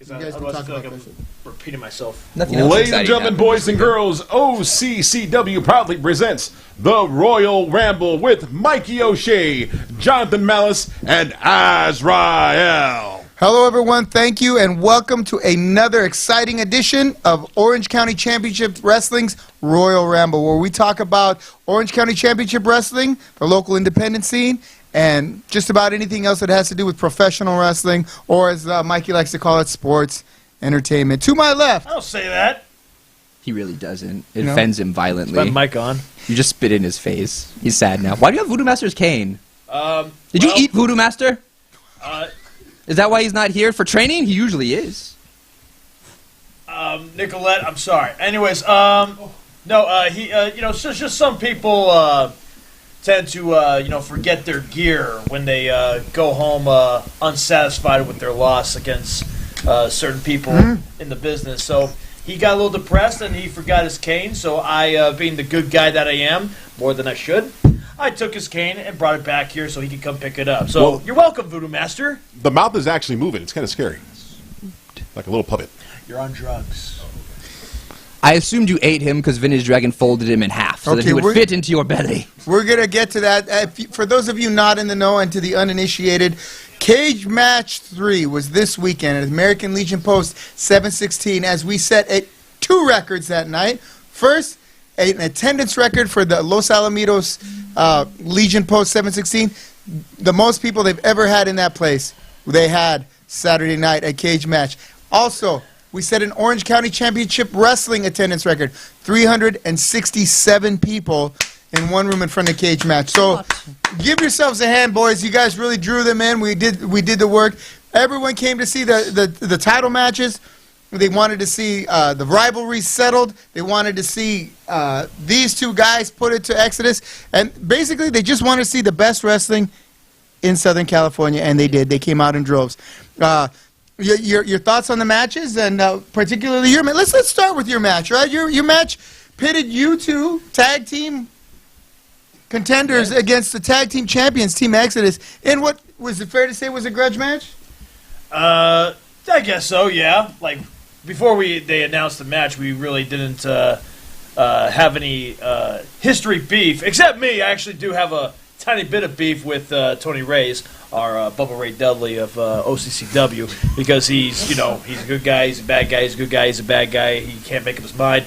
You guys can talk about this. Repeating myself. Ladies and gentlemen, boys and girls, OCCW proudly presents the Royal Ramble with Mikey O'Shea, Jonathan Malice, and Azrael. Hello, everyone. Thank you, and welcome to another exciting edition of Orange County Championship Wrestling's Royal Ramble, where we talk about Orange County Championship Wrestling, the local independent scene, and just about anything else that has to do with professional wrestling, or as Mikey likes to call it, sports entertainment. To my left. I don't say that. He really doesn't. It offends him violently. Is my mic on? You just spit in his face. He's sad now. Why do you have Voodoo Master's cane? Did you eat Voodoo Master? Is that why he's not here for training? He usually is. Nicolette, I'm sorry. Anyways, just some people tend to, forget their gear when they go home unsatisfied with their loss against certain people in the business. So he got a little depressed and he forgot his cane. So I, being the good guy that I am, more than I should, I took his cane and brought it back here so he could come pick it up. So you're welcome, Voodoo Master. The mouth is actually moving. It's kind of scary. Like a little puppet. You're on drugs. I assumed you ate him because Vintage Dragon folded him in half so that he would fit into your belly. We're going to get to that. For those of you not in the know and to the uninitiated, Cage Match 3 was this weekend at American Legion Post 716 as we set 2 records that night. First, an attendance record for the Los Alamitos Legion Post 716. The most people they've ever had in that place, they had Saturday night at Cage Match. Also, we set an Orange County Championship Wrestling attendance record. 367 people in one room in front of Cage Match. So give yourselves a hand, boys. You guys really drew them in. We did the work. Everyone came to see the title matches. They wanted to see the rivalry settled. They wanted to see these two guys put it to Exodus. And basically, they just wanted to see the best wrestling in Southern California, and they did. They came out in droves. Your thoughts on the matches, and particularly your match? Let's start with your match, right? Your match pitted you two tag team contenders against the tag team champions, Team Exodus, in what was it fair to say was a grudge match? I guess so. Yeah. Like before they announced the match, we really didn't have any history beef, except me. I actually do have a tiny bit of beef with Tony Reyes, our Bubba Ray Dudley of OCCW, because he's a good guy, he's a bad guy, he's a good guy, he's a bad guy, he can't make up his mind.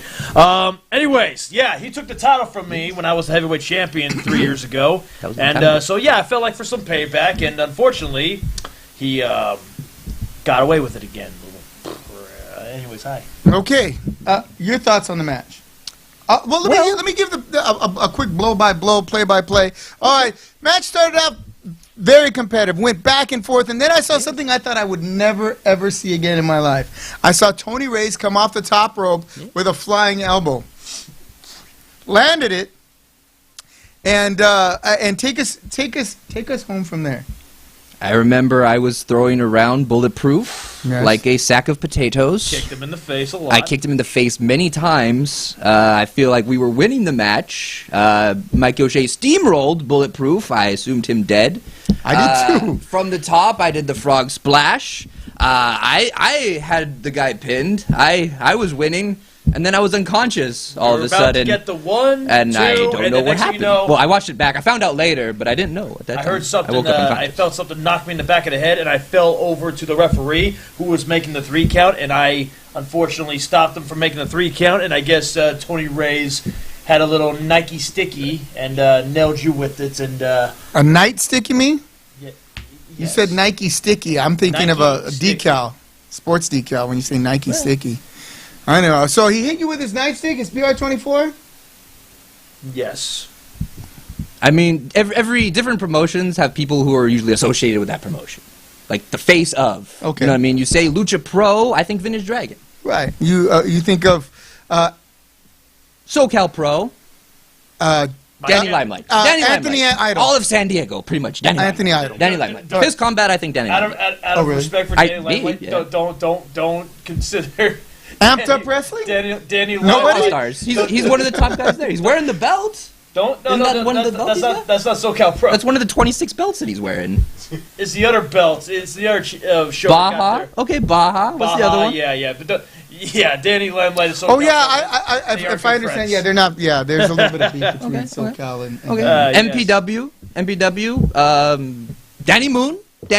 Anyways, he took the title from me when I was the heavyweight champion 3 years ago, and I felt like for some payback, and unfortunately, he got away with it again. Anyways, hi. Okay, your thoughts on the match? Let me give a quick blow-by-blow, play-by-play. All right, match started out very competitive, went back and forth, and then I saw something I thought I would never, ever see again in my life. I saw Tony Reyes come off the top rope with a flying elbow, landed it, and take us home from there. I remember I was throwing around Bulletproof like a sack of potatoes. Kicked him in the face a lot. I kicked him in the face many times. I feel like we were winning the match. Mike O'Shea steamrolled Bulletproof. I assumed him dead. I did too. From the top, I did the frog splash. I had the guy pinned. I was winning. And then I was unconscious all of a sudden. To get the 1, and 2, I don't know what happened. Well, I watched it back. I found out later, but I didn't know at that time. I heard something. I felt something knock me in the back of the head, and I fell over to the referee who was making the 3 count, and I unfortunately stopped him from making the 3 count. And I guess Tony Reyes had a little Nike sticky and nailed you with it. And a night stick, you mean? Yeah. You said Nike sticky. I'm thinking Nike of a decal, sports decal. When you say Nike sticky. I know. So he hit you with his nightstick, his PR-24? Yes. I mean, every different promotions have people who are usually associated with that promotion. Like the face of. Okay. You know what I mean? You say Lucha Pro, I think Vintage Dragon. Right. You think of... SoCal Pro. Danny Limelight. Danny Anthony Limelight. Idol. All of San Diego, pretty much. Anthony Idol. Danny Limelight. His combat, I think Danny Limelight. Out of respect for Danny Limelight, don't consider... Amped Up Wrestling? Danny Nobody stars. He's one of the top guys there. He's wearing the belt. Don't no Isn't no, that no, one of the that's belts not that's not SoCal Pro. That's one of the 26 belts that he's wearing. It's the other belt. It's the other show. Baja? Okay, Baja. What's the other one? Yeah. But Danny Limelight is SoCal. Oh yeah, They are if I good understand, friends. yeah, they're not. Yeah, there's a little bit of beef between Okay, SoCal and Okay. Yes. MPW. Danny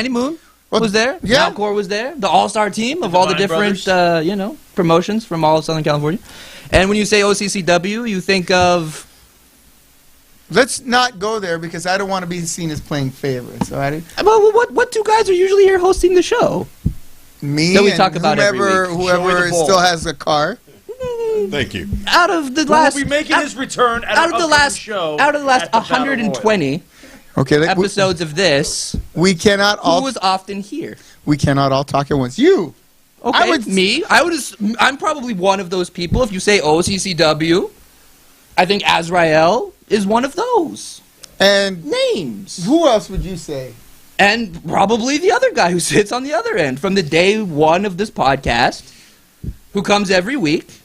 Moon. Well, Was there? yeah. Malcor was there. The all-star team of all the Divine different, promotions from all of Southern California. And when you say OCCW, you think of Let's not go there because I don't want to be seen as playing favorites. So well, what two guys are usually here hosting the show? me That we and talk about every week. whoever Joey the Bull. still has a car. Thank you. Out of the Who last, will be making his return at out an of the upcoming last, show. out of the last at the Battle Royal. 120 Okay, episodes of this, we cannot who all was often here? we cannot all talk at once. You. Okay, would- me. I'm probably one of those people. If you say OCCW, I think Azrael is one of those And names. who else would you say? And probably the other guy who sits on the other end from the day one of this podcast, who comes every week.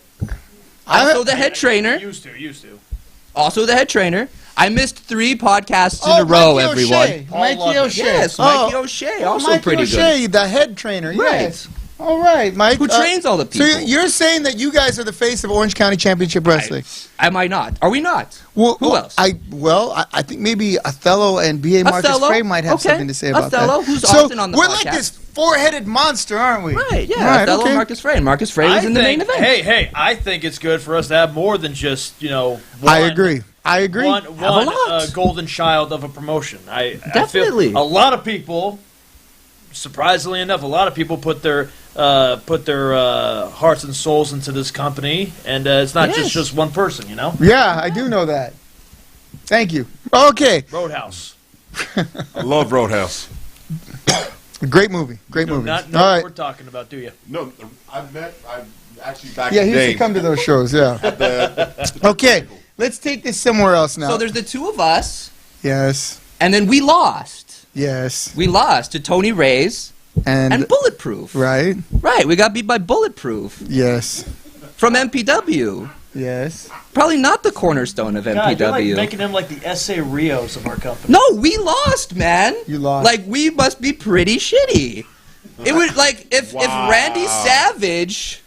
Also the head trainer. Used to. Also the head trainer. I missed 3 podcasts in Oh, a row, Mikey everyone. O'Shea. Paul Mikey London. O'Shea. Yes, Mikey O'Shea, also Mikey pretty O'Shea, the head trainer. Right. Yes. All right, Mike. Who trains all the So people. you're saying that you guys are the face of Orange County Championship Wrestling? Am I not? Are we not? Well, Who else? I think maybe Othello and B.A. Marcus Othello? Frey might have Okay. something to say about Othello, that. who's so often on the we're podcast. like this four-headed monster, aren't we? Right, yeah. Right, Othello okay. and Marcus Frey. And Marcus Frey was in the main event. Hey, I think it's good for us to have more than just one, I agree. One a lot. golden child of a promotion. I Definitely. feel a lot of people, surprisingly enough, a lot of people put their hearts and souls into this company, and it's not Yes. just one person. Yeah, I do know that. Thank you. Okay, Roadhouse. I love Roadhouse. great movie. Great Do movie. not know All what right. we're talking about, do you? No, I'm actually back Yeah, in he the used day. to come to those shows. Yeah. Okay, let's take this somewhere else now. So there's the 2 of us, Yes. and then we lost. Yes. We lost to Tony Reyes and Bulletproof. right. Right, we got beat by Bulletproof Yes. from MPW. Yes. Probably not the cornerstone of God, you're like MPW. making him like the S.A. Rios of our company. No, we lost, man. You lost. Like, we must be pretty shitty. It would, like, if Randy Savage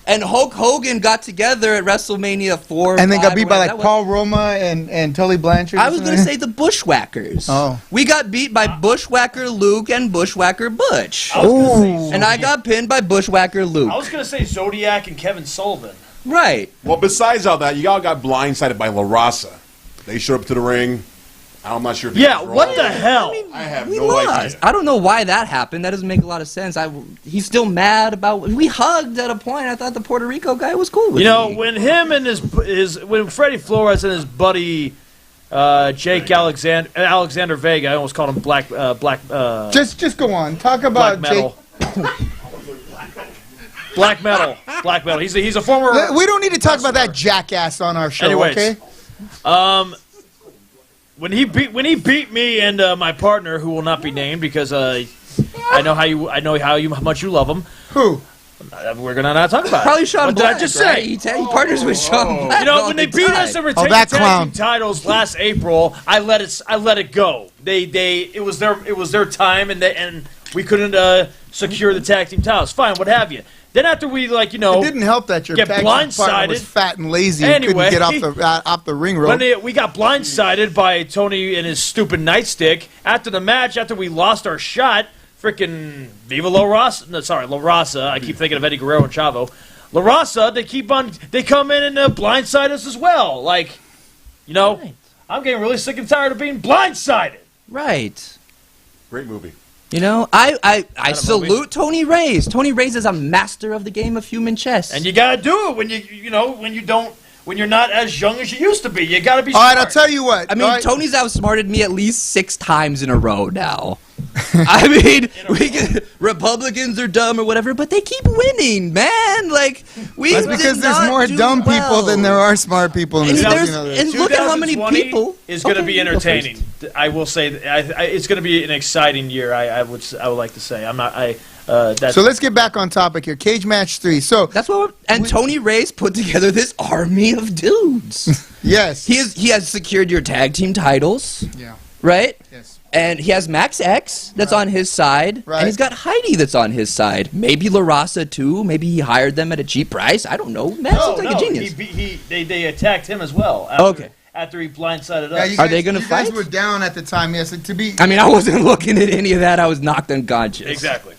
and Hulk Hogan got together at WrestleMania 4 And then got 5, beat by whatever like that Paul Roma and Tully Blanchard. I was going to say the Bushwhackers. Oh. We got beat by Bushwhacker Luke and Bushwhacker Butch. I was gonna say Ooh. And I got pinned by Bushwhacker Luke. I was gonna say Zodiac and Kevin Sullivan. Right. Well, besides all that, you all got blindsided by La Raza. They showed up to the ring. I'm not sure if Yeah, it was what wrong. the hell? I have We no lost. idea. I don't know why that happened. That doesn't make a lot of sense. He's still mad about. We hugged at a point. I thought the Puerto Rico guy was cool with me. When him and when Freddie Flores and his buddy Jake Alexander Vega, I almost called him Black. Just go on. Talk about Black Metal. Black Metal. Black Metal. He's a former. Jake. We don't need to talk about that jackass on our show, Anyways. okay? When he beat me and my partner, who will not be named because I know how much you love him. Who? We're gonna not talk about Probably it. Sean What Black. did I just right? say? He partners with Sean Black. all When they the beat time. us and retained that the tag clown. team titles last April, I let it go. It was their time, and we couldn't secure the tag team titles. Fine, what have you. Then after we It didn't help that your get tag team partner was blindsided. fat and lazy Anyway. and couldn't get off the ring rope. we got blindsided by Tony and his stupid nightstick after the match. After we lost our shot, freaking Viva La Raza. No, sorry, La Raza. I keep thinking of Eddie Guerrero and Chavo. La Raza. They come in and blindside us as well. Right. I'm getting really sick and tired of being blindsided. Right. Great movie. I a salute movie? Tony Reyes. Tony Reyes is a master of the game of human chess. And you gotta do it when you're not as young as you used to be. You gotta be. All right, smart. I'll tell you what. I mean, All right. Tony's outsmarted me at least 6 times in a row now. I mean, Republicans are dumb or whatever, but they keep winning, man. Like That's because there's more dumb people than there are smart people in And this there's- country. and look at how many 2020 people is going to Okay, be you go entertaining. I will say that it's going to be an exciting year. I would like to say. That's So let's get back on topic here. Cage match 3. So That's what. And Tony Reyes put together this army of dudes. yes, He has secured your tag team titles, yeah, right? yes. And he has Max X that's on his side, Right. and he's got Heidi that's on his side. Maybe La Raza too. Maybe he hired them at a cheap price. I don't know. Man, no, seems like a genius. They attacked him as well. After, Okay. After he blindsided Yeah, us. you Are they gonna you guys fight? were down at the time. Yes, to be. I mean, I wasn't looking at any of that. I was knocked unconscious. Exactly.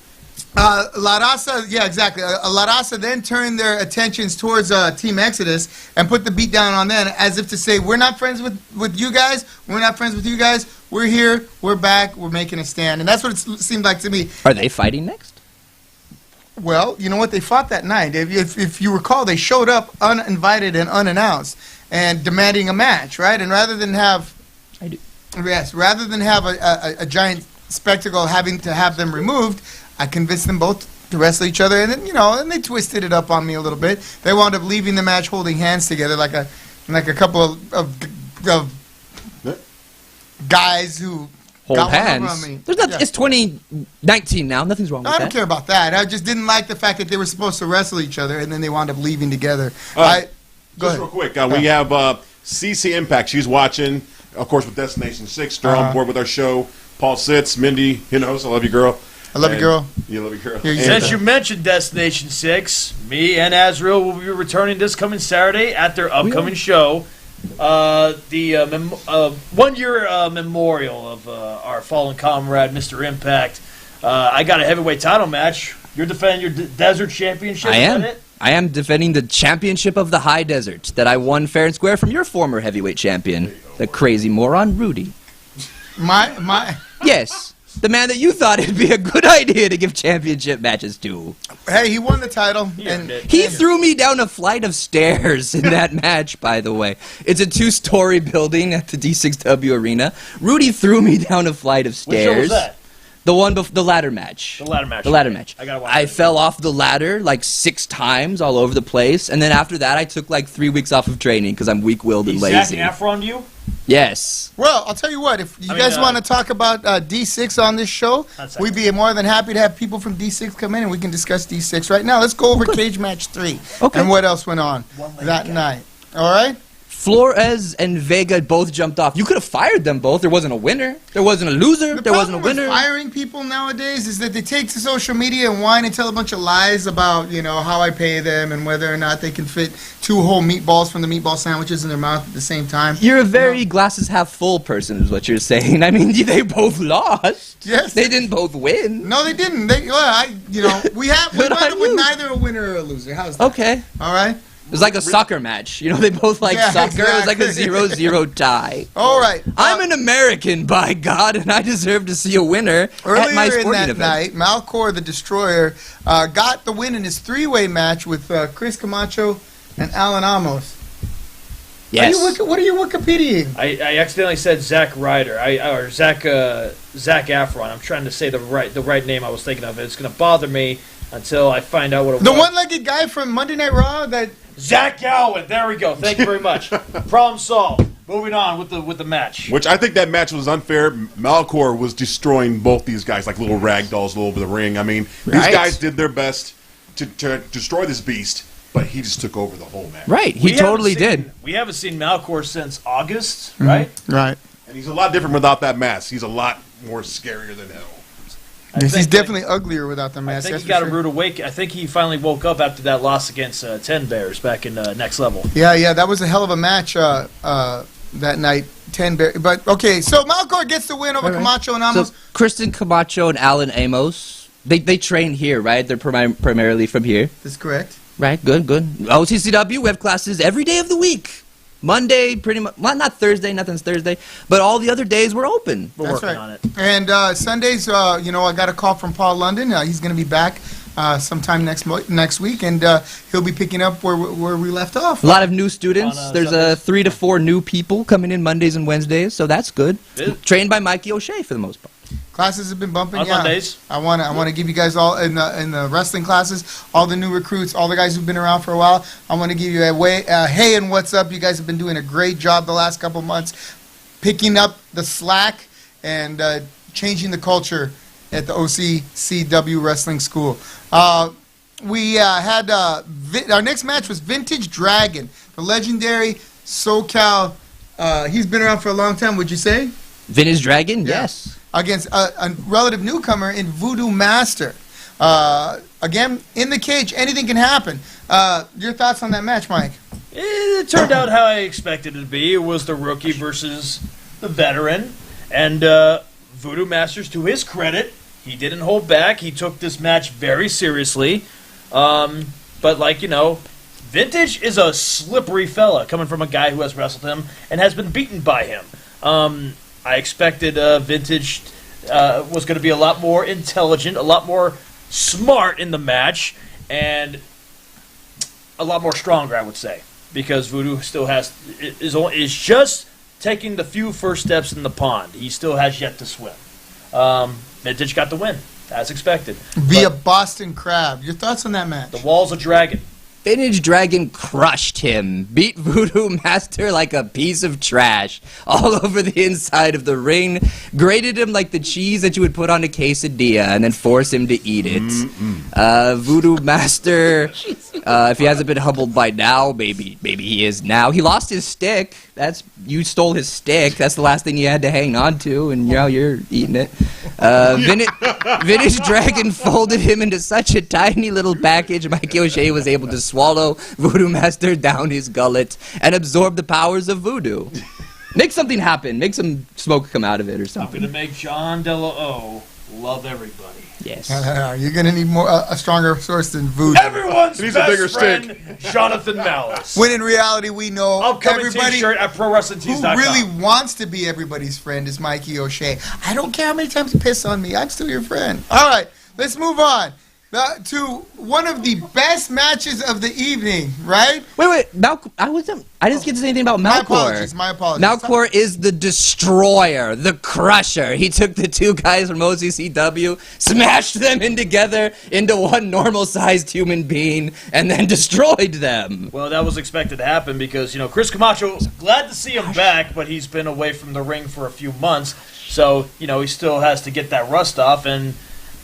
La Raza, yeah, exactly. La Raza then turned their attentions towards Team Exodus and put the beat down on them as if to say, we're not friends with you guys. We're not friends with you guys. We're here. We're back. We're making a stand. And that's what it seemed like to me. Are they fighting next? Well, you know what? They fought that night. If you recall, they showed up uninvited and unannounced and demanding a match, right? And rather than have... I do. Yes, rather than have a giant spectacle having to have them removed, I convinced them both to wrestle each other, and then and they twisted it up on me a little bit. They wound up leaving the match holding hands together like a couple of guys who Hold got one over hands. on me. There's not, Yeah. It's 2019 now. Nothing's wrong No, with I don't that. care about that. I just didn't like the fact that they were supposed to wrestle each other, and then they wound up leaving together. Go Just ahead. real quick, we have CC Impact. She's watching, of course, with Destination 6. They're on board with our show. Paul Sitz, Mindy, I love you, girl. I love you, girl. You love you, girl. Yeah, you And, said Since you mentioned Destination 6, me and Azrael will be returning this coming Saturday at their upcoming show. The 1 year memorial of our fallen comrade, Mr. Impact. I got a heavyweight title match. You're defending your Desert Championship. I is am. that it? I am defending the championship of the High Desert that I won fair and square from your former heavyweight champion, the crazy moron Rudy. My. Yes, the man that you thought it'd be a good idea to give championship matches to. Hey, he won the title. earned it. He threw me down a flight of stairs in that match, by the way. It's a 2-story building at the D6W Arena. Rudy threw me down a flight of Which stairs. show was that? The one, the ladder match. The ladder match. The ladder Okay. match. I gotta watch I it. fell off the ladder like 6 times all over the place, and then after that, I took like 3 weeks off of training because I'm weak-willed and He's Zac lazy. Efron you? Yes. Well, I'll tell you what. If you guys want to talk about D6 on this show, That's we'd be more than happy to have people from D6 come in and we can discuss D6 right now. Let's go over Cage Match 3 Okay. and what else went on that night. All right? Flores and Vega both jumped off. You could have fired them both. There wasn't a winner. There wasn't a loser. There wasn't a problem winner. with firing people nowadays is that they take to social media and whine and tell a bunch of lies about, how I pay them and whether or not they can fit 2 whole meatballs from the meatball sandwiches in their mouth at the same time. You're a very glasses half full person, is what you're saying. I mean, they both lost. Yes. They didn't both win. No, they didn't. We wound Good up on with you. neither a winner or a loser. How's that? Okay. All right? It was like a soccer match. They both like Yeah, soccer. It was like a exactly. 0-0 tie. All right. I'm an American, by God, and I deserve to see a winner at my Earlier in sporting that event. night, Malcor the Destroyer got the win in his 3-way match with Chris Camacho and Alan Amos. Yes. What are you Wikipediaing? I accidentally said Zack Ryder. Or Zac Efron. I'm trying to say the right name I was thinking of. It's going to bother me until I find out what it was. The one-legged guy from Monday Night Raw that... Zach Galvin. There we go. Thank you very much. Problem solved. Moving on with the match. Which I think that match was unfair. Malcor was destroying both these guys like little rag dolls all over the ring. I mean, these Right. guys did their best to destroy this beast, but he just took over the whole match. Right. He We totally haven't seen- did. We haven't seen Malcor since August, right? Right. And he's a lot different without that mask. He's a lot more scarier than hell. I Yes, he's think definitely uglier without the I mask. think that's he got for a sure. rude awakening. I think he finally woke up after that loss against 10 Bears back in Next Level. Yeah, that was a hell of a match that night. 10 bear. But, okay, so Malcor gets the win over All right. Camacho and Amos. So, Kristen Camacho and Alan Amos, they train here, right? They're primarily from here. That's correct. Right, good. OTCW, we have classes every day of the week. Monday, pretty much, well, not Thursday, nothing's Thursday, but all the other days we're open. We're That's working right. on it. And Sundays, I got a call from Paul London. He's going to be back sometime next week, and he'll be picking up where we left off. A lot of new students. On, There's Sundays. 3 to 4 new people coming in Mondays and Wednesdays, so that's good. Good. Trained by Mikey O'Shea for the most part. Classes have been bumping. On yeah. Mondays. I want to give you guys all in the wrestling classes, all the new recruits, all the guys who've been around for a while. I want to give you a hey and what's up. You guys have been doing a great job the last couple months, picking up the slack and changing the culture at the OCCW Wrestling School. We had our next match was Vintage Dragon, the legendary SoCal. He's been around for a long time, would you say? Vintage Dragon, Yeah. yes. Against a relative newcomer in Voodoo Master. Again, in the cage, anything can happen. Your thoughts on that match, Mike? It turned out how I expected it to be. It was the rookie versus the veteran. And Voodoo Masters, to his credit, he didn't hold back. He took this match very seriously. But, like, you know, Vintage is a slippery fella coming from a guy who has wrestled him and has been beaten by him. I expected Vintage was going to be a lot more intelligent, a lot more smart in the match, and a lot more stronger, I would say, because Voodoo still is just taking the few first steps in the pond. He still has yet to swim. Vintage got the win, as expected. Via But Boston Crab. Your thoughts on that match? the Wall's a dragon. Vintage Dragon crushed him, beat Voodoo Master like a piece of trash all over the inside of the ring, grated him like the cheese that you would put on a quesadilla, and then force him to eat it. Voodoo Master, if he hasn't been humbled by now, maybe he is now. He lost his stick. You stole his stick. That's the last thing you had to hang on to, and now you're eating it. Vintage Dragon folded him into such a tiny little package, Mikey O'Shea was able to swallow Voodoo Master down his gullet and absorb the powers of voodoo. Make something happen. Make some smoke come out of it or I'm something. going to make John Della O love everybody. Yes. You're going to need more a stronger source than voodoo. Everyone's He needs a best bigger friend, Jonathan Malice. When in reality, we know Upcoming everybody t-shirt at who ProWrestlingTees.com. really wants to be everybody's friend is Mikey O'Shea. I don't care how many times you piss on me. I'm still your friend. All right, let's move on to one of the best matches of the evening, right? Wait. I didn't get to say anything about Malcor. My apologies. Malcor is the destroyer, the crusher. He took the two guys from OCCW, smashed them in together into one normal-sized human being, and then destroyed them. Well, that was expected to happen because, you know, Chris Camacho, glad to see him back, but he's been away from the ring for a few months. So, you know, he still has to get that rust off. And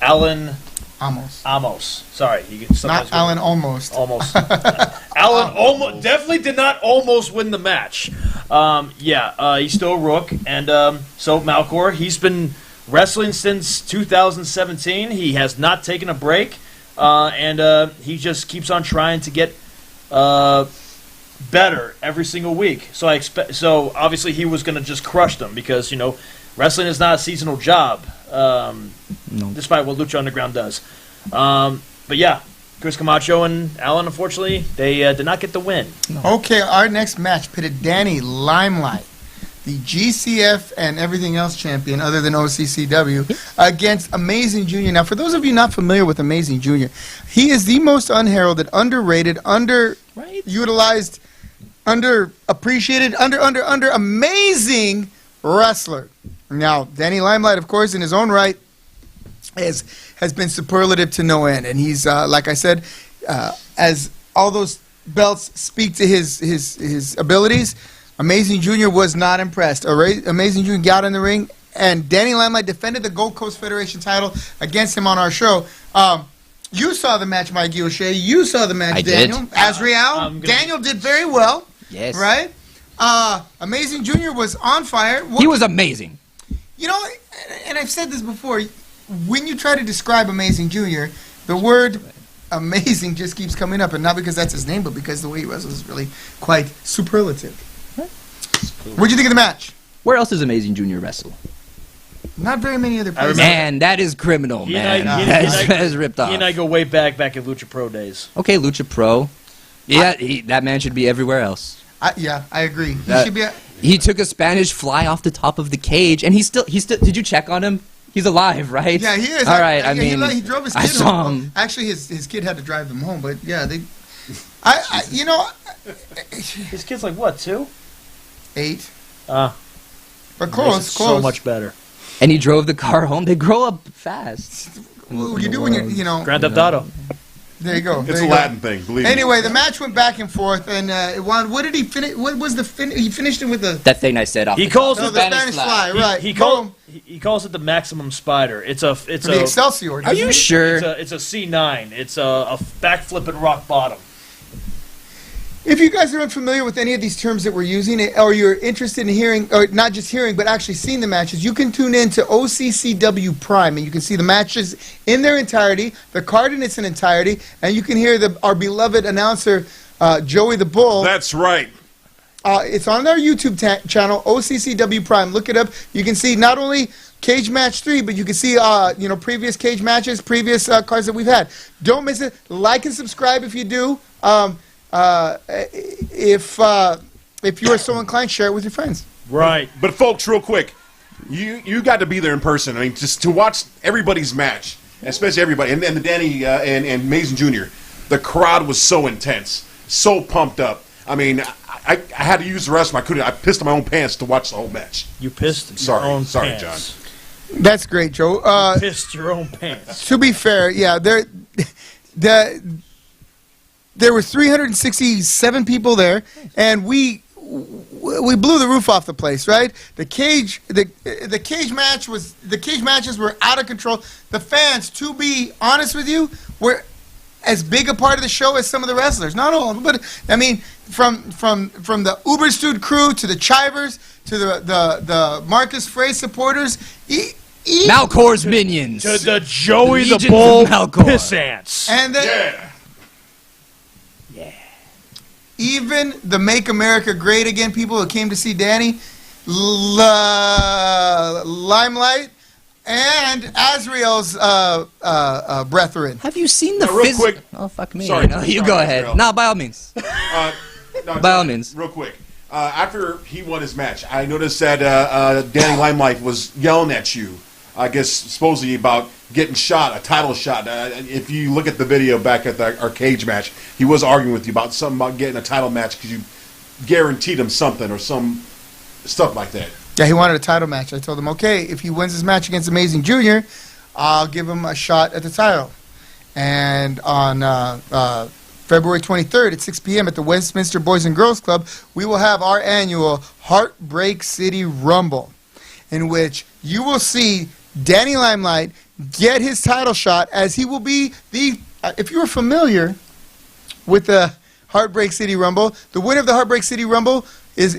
Alan Amos. Sorry. Not Alan Almost. Almost. Alan almost definitely did not almost win the match. He's still a rook. And so Malcor, he's been wrestling since 2017. He has not taken a break. And he just keeps on trying to get better every single week. So obviously he was going to just crush them because, you know, wrestling is not a seasonal job, despite what Lucha Underground does. But yeah, Chris Camacho and Alan, unfortunately, they did not get the win. Okay, our next match pitted Danny Limelight, the GCF and everything else champion other than OCCW, against Amazing Jr. Now, for those of you not familiar with Amazing Jr., he is the most unheralded, underrated, underutilized, underappreciated, under amazing wrestler. Now, Danny Limelight, of course, in his own right, has been superlative to no end. And he's, like I said, as all those belts speak to his abilities, Amazing Jr. was not impressed. Amazing Jr. got in the ring, and Danny Limelight defended the Gold Coast Federation title against him on our show. You saw the match, Mikey O'Shea. You saw the match, I Daniel. did. Azrael. Daniel did very well. Yes. Right? Amazing Jr. was on fire. He was amazing. You know, and I've said this before, when you try to describe Amazing Jr., the word amazing just keeps coming up, and not because that's his name, but because the way he wrestles is really quite superlative. What'd you think of the match? Where else does Amazing Jr. wrestle? Not very many other places. Man, that is criminal, man. That is ripped off. He and I go way back in Lucha Pro days. Okay, Lucha Pro. Yeah, that man should be everywhere else. I agree. He should be. He took a Spanish fly off the top of the cage, and he's still. Did you check on him? He's alive, right? Yeah, he is. All right, he drove his kid I saw home. him. Actually, his kid had to drive them home, but yeah, His kid's like what, 2? 8. But close. So much better. And he drove the car home. They grow up fast. Well, you do when you know. Grand Theft Auto. There you go. It's There a you go. Latin thing, believe me. Anyway, the match went back and forth, and what did he finish? What was the finish? He finished it with a That thing I said off. He the calls top. it the Spanish fly, right? He Boom. calls it the maximum spider. It's a For the Excelsior. Are doesn't you he? sure? it's a C9. It's a backflip and rock bottom. If you guys are unfamiliar with any of these terms that we're using, or you're interested in hearing, or not just hearing, but actually seeing the matches, you can tune in to OCCW Prime, and you can see the matches in their entirety, the card in its entirety, and you can hear our beloved announcer, Joey the Bull. That's right. It's on our YouTube channel, OCCW Prime. Look it up. You can see not only Cage Match 3, but you can see previous cage matches, previous cards that we've had. Don't miss it. Like and subscribe if you do. If you are so inclined, share it with your friends. Right. But folks, real quick, you got to be there in person. I mean, just to watch everybody's match, especially everybody, and the Danny and Mason Jr. The crowd was so intense, so pumped up. I mean, I had to use the restroom. I couldn't. I pissed in my own pants to watch the whole match. You pissed Sorry. your own Sorry, pants. That's great, Joe. You pissed your own pants. To be fair, yeah, there were 367 people there, and we blew the roof off the place, right? The cage matches were out of control. The fans, to be honest with you, were as big a part of the show as some of the wrestlers. Not all of them, but I mean, from the Uberstud crew to the Chivers to the Marcus Frey supporters. Malcor's minions. To the Joey the Legions of Bull Malcor. piss ants. And even the Make America Great Again people who came to see Danny, Limelight, and Azrael's brethren. Have you seen the Now, real phys- quick- Oh, fuck me. Sorry, No, you sorry, go ahead. Azrael. No, by all means. No, By all means. Real quick. After he won his match, I noticed that Danny Limelight was yelling at you, I guess supposedly about getting shot, a title shot. If you look at the video back at our cage match, he was arguing with you about something about getting a title match because you guaranteed him something or some stuff like that. Yeah, he wanted a title match. I told him, okay, if he wins his match against Amazing Jr., I'll give him a shot at the title. And on February 23rd at 6 p.m. at the Westminster Boys and Girls Club, we will have our annual Heartbreak City Rumble, in which you will see Danny Limelight get his title shot, as he will be the, if you are familiar with the Heartbreak City Rumble, the winner of the Heartbreak City Rumble is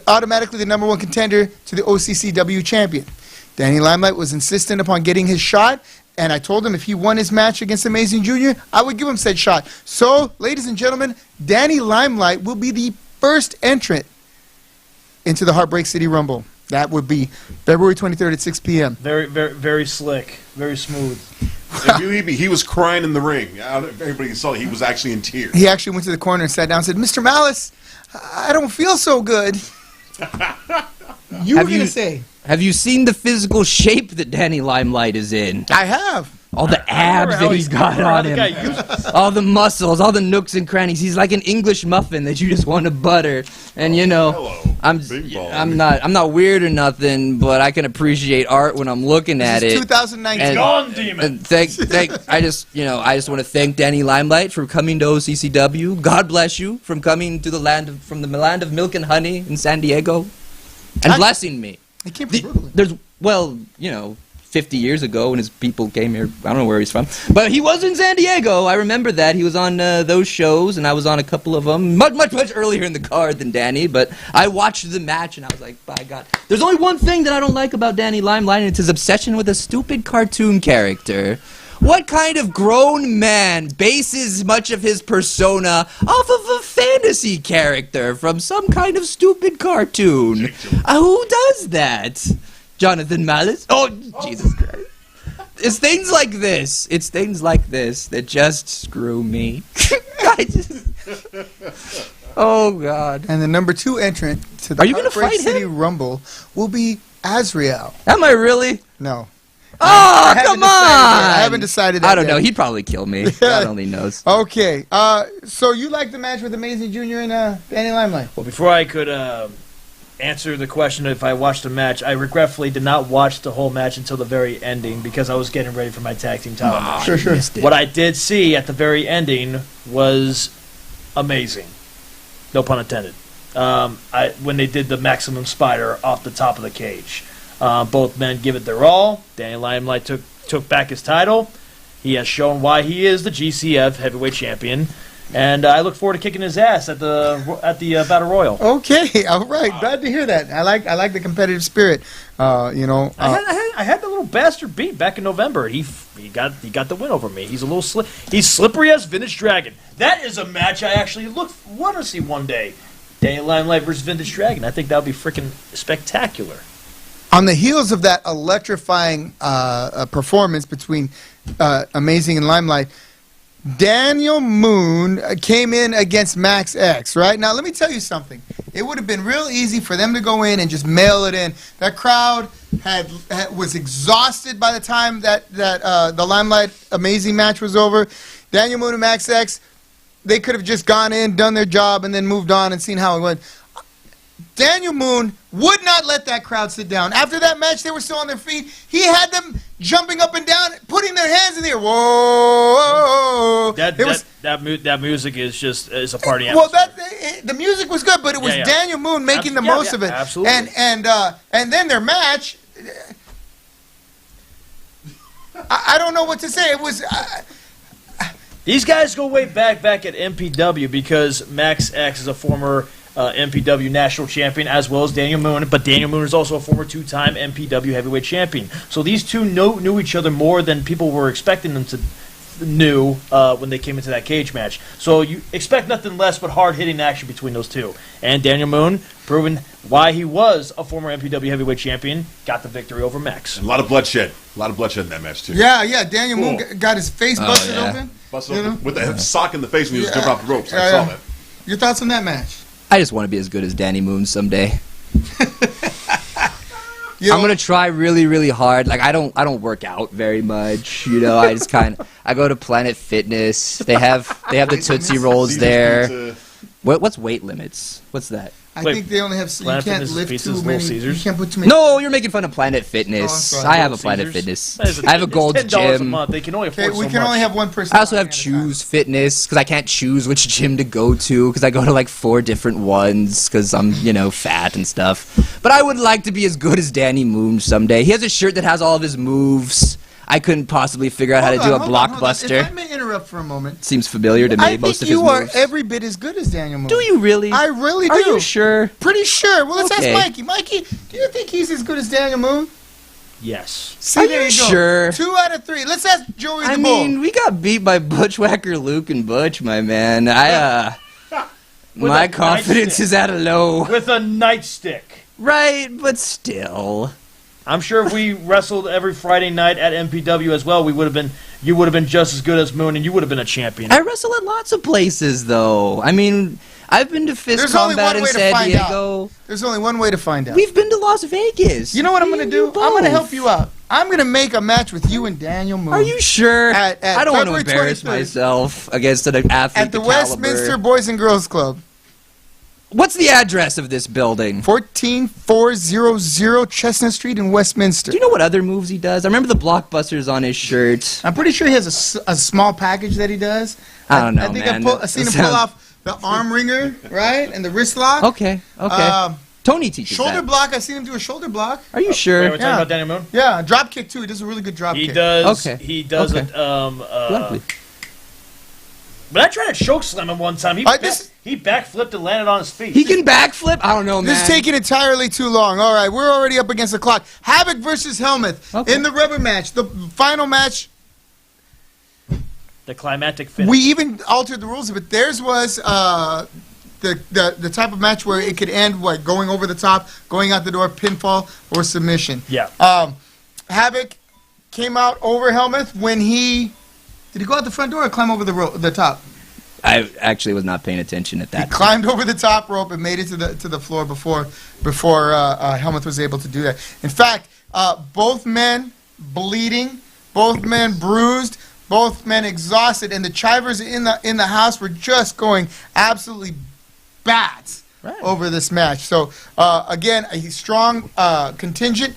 automatically the #1 contender to the OCCW champion. Danny Limelight was insistent upon getting his shot, and I told him if he won his match against Amazing Jr., I would give him said shot. So, ladies and gentlemen, Danny Limelight will be the first entrant into the Heartbreak City Rumble. That would be February 23rd at 6 p.m. Very, very, very slick. Very smooth. And believe me, he was crying in the ring. Everybody saw it. He was actually in tears. He actually went to the corner and sat down and said, Mr. Malice, I don't feel so good. You were going to say. Have you seen the physical shape that Danny Limelight is in? I have. All the abs that he's got on him. All the muscles, all the nooks and crannies. He's like an English muffin that you just want to butter. And you know, Hello, I'm not weird or nothing, but I can appreciate art when I'm looking at This is it. 2019. And- Gone, demon. And I just want to thank Danny Limelight for coming to OCCW. God bless you from coming to the land of milk and honey in San Diego, and blessing me. He came from Brooklyn. There's 50 years ago when his people came here. I don't know where he's from, but he was in San Diego. I remember that. He was on those shows, and I was on a couple of them, much earlier in the card than Danny, but I watched the match, and I was like, by God. There's only one thing that I don't like about Danny Limelight, and it's his obsession with a stupid cartoon character. What kind of grown man bases much of his persona off of a fantasy character from some kind of stupid cartoon? Who does that? Jonathan Malice? Oh, Jesus Christ. It's things like this. It's things like this that just screw me. Oh, God. And the #2 entrant to the Are you gonna Heartbreak fight City him? Rumble will be Azrael. Am I really? No. Oh, I haven't come decided on. yet. I haven't decided that I don't know. yet. He'd probably kill me. God only knows. Okay. So you like the match with Amazing Jr. and Danny Limelight? Well, before I could answer the question if I watched the match. I regretfully did not watch the whole match until the very ending because I was getting ready for my tag team title match. Sure. What I did see at the very ending was amazing. No pun intended. When they did the Maximum Spider off the top of the cage. Both men give it their all. Danny Limelight took back his title. He has shown why he is the GCF heavyweight champion. And I look forward to kicking his ass at the Battle Royal. Okay, all right. Glad to hear that. I like the competitive spirit. I had the little bastard beat back in November. He got the win over me. He's a little he's slippery as Vintage Dragon. That is a match I actually want to see one day. Daniel Limelight versus Vintage Dragon. I think that would be freaking spectacular. On the heels of that electrifying performance between Amazing and Limelight, Daniel Moon came in against Max X, right? Now, let me tell you something. It would have been real easy for them to go in and just mail it in. That crowd was exhausted by the time that the Limelight Amazing match was over. Daniel Moon and Max X, they could have just gone in, done their job, and then moved on and seen how it went. Daniel Moon would not let that crowd sit down. After that match, they were still on their feet. He had them jumping up and down, putting their hands in the air. Whoa! That music is a party Well, atmosphere. the music was good, but it was Daniel Moon making the most of it. Absolutely. And then their match. I don't know what to say. It was. These guys go way back at MPW because Max X is a former MPW national champion as well as Daniel Moon, but Daniel Moon is also a former two-time MPW heavyweight champion. So these two knew each other more than people were expecting them to knew when they came into that cage match. So you expect nothing less but hard-hitting action between those two. And Daniel Moon, proving why he was a former MPW heavyweight champion, got the victory over Max. And a lot of bloodshed. A lot of bloodshed in that match, too. Yeah. Daniel Moon got his face busted open. Busted open with a sock in the face when he was jumping off the ropes. I saw that. Your thoughts on that match? I just want to be as good as Danny Moon someday. I'm gonna try really, really hard. Like I don't work out very much. I just I go to Planet Fitness. They have the Tootsie Rolls there. What's weight limits? What's that? I think they only have. You Planet can't Fitness lift Pizzas, too many. Little Caesars. You can't put too many. No, you're making fun of Planet Fitness. Oh, I'm sorry. I have a Little Planet Caesars. Fitness. I have a Gold's $10 a Gym. month. They can only afford Okay, we so can much. only have one person. I also have at a time. Choose Fitness because I can't choose which gym to go to because I go to like 4 different ones because I'm fat and stuff. But I would like to be as good as Danny Moon someday. He has a shirt that has all of his moves. I couldn't possibly figure out how to do a Hold on. If blockbuster. I may interrupt for a moment. Seems familiar to me. I Most think of his you are moves. every bit as good as Daniel Moon. Do you really? I really do. Are you sure? Pretty sure. Well, let's Okay. ask Mikey. Mikey, do you think he's as good as Daniel Moon? Yes. See, Are there you go. sure? 2 out of 3. Let's ask Joey I the Bull. mean, we got beat by Butchwhacker Luke and Butch, my man. My a confidence nightstick. is at a low. With a nightstick. Right, but still. I'm sure if we wrestled every Friday night at MPW as well, you would have been just as good as Moon, and you would have been a champion. I wrestle at lots of places, though. I mean, I've been to Fist There's only Combat one in way to San find Diego. There's only one way to find out. We've been to Las Vegas. You know what I'm Me going to and do? you I'm going to both. help you out. I'm going to make a match with you and Daniel Moon. Are you sure? At I don't want to February embarrass 23rd. myself against an athlete At the Westminster Boys and Girls Club. What's the address of this building? 14400 Chestnut Street in Westminster. Do you know what other moves he does? I remember the blockbusters on his shirt. I'm pretty sure he has a small package that he does. I don't know, I think man. I've seen him pull off the arm ringer, right? And the wrist lock. Okay. Tony teaches Shoulder that. block. I've seen him do a shoulder block. Are you Wait, sure? we're talking Yeah. about Daniel Moon? Yeah, drop kick too. He does a really good drop He kick. does. Okay. He does Okay. it. Lovely. But I tried to choke slam him one time. He backflipped and landed on his feet. He can backflip? I don't know, man. This is taking entirely too long. All right, we're already up against the clock. Havoc versus Helmuth in the rubber match, the final match. The climactic finish. We even altered the rules, but theirs was the type of match where it could end going over the top, going out the door, pinfall, or submission. Yeah. Havoc came out over Helmuth when did he go out the front door or climb over the top? I actually was not paying attention at He that. climbed over the top rope and made it to the floor before Helmuth was able to do that. In fact, both men bleeding, both men bruised, both men exhausted, and the chivers in the house were just going absolutely bats over this match. So, again, a strong contingent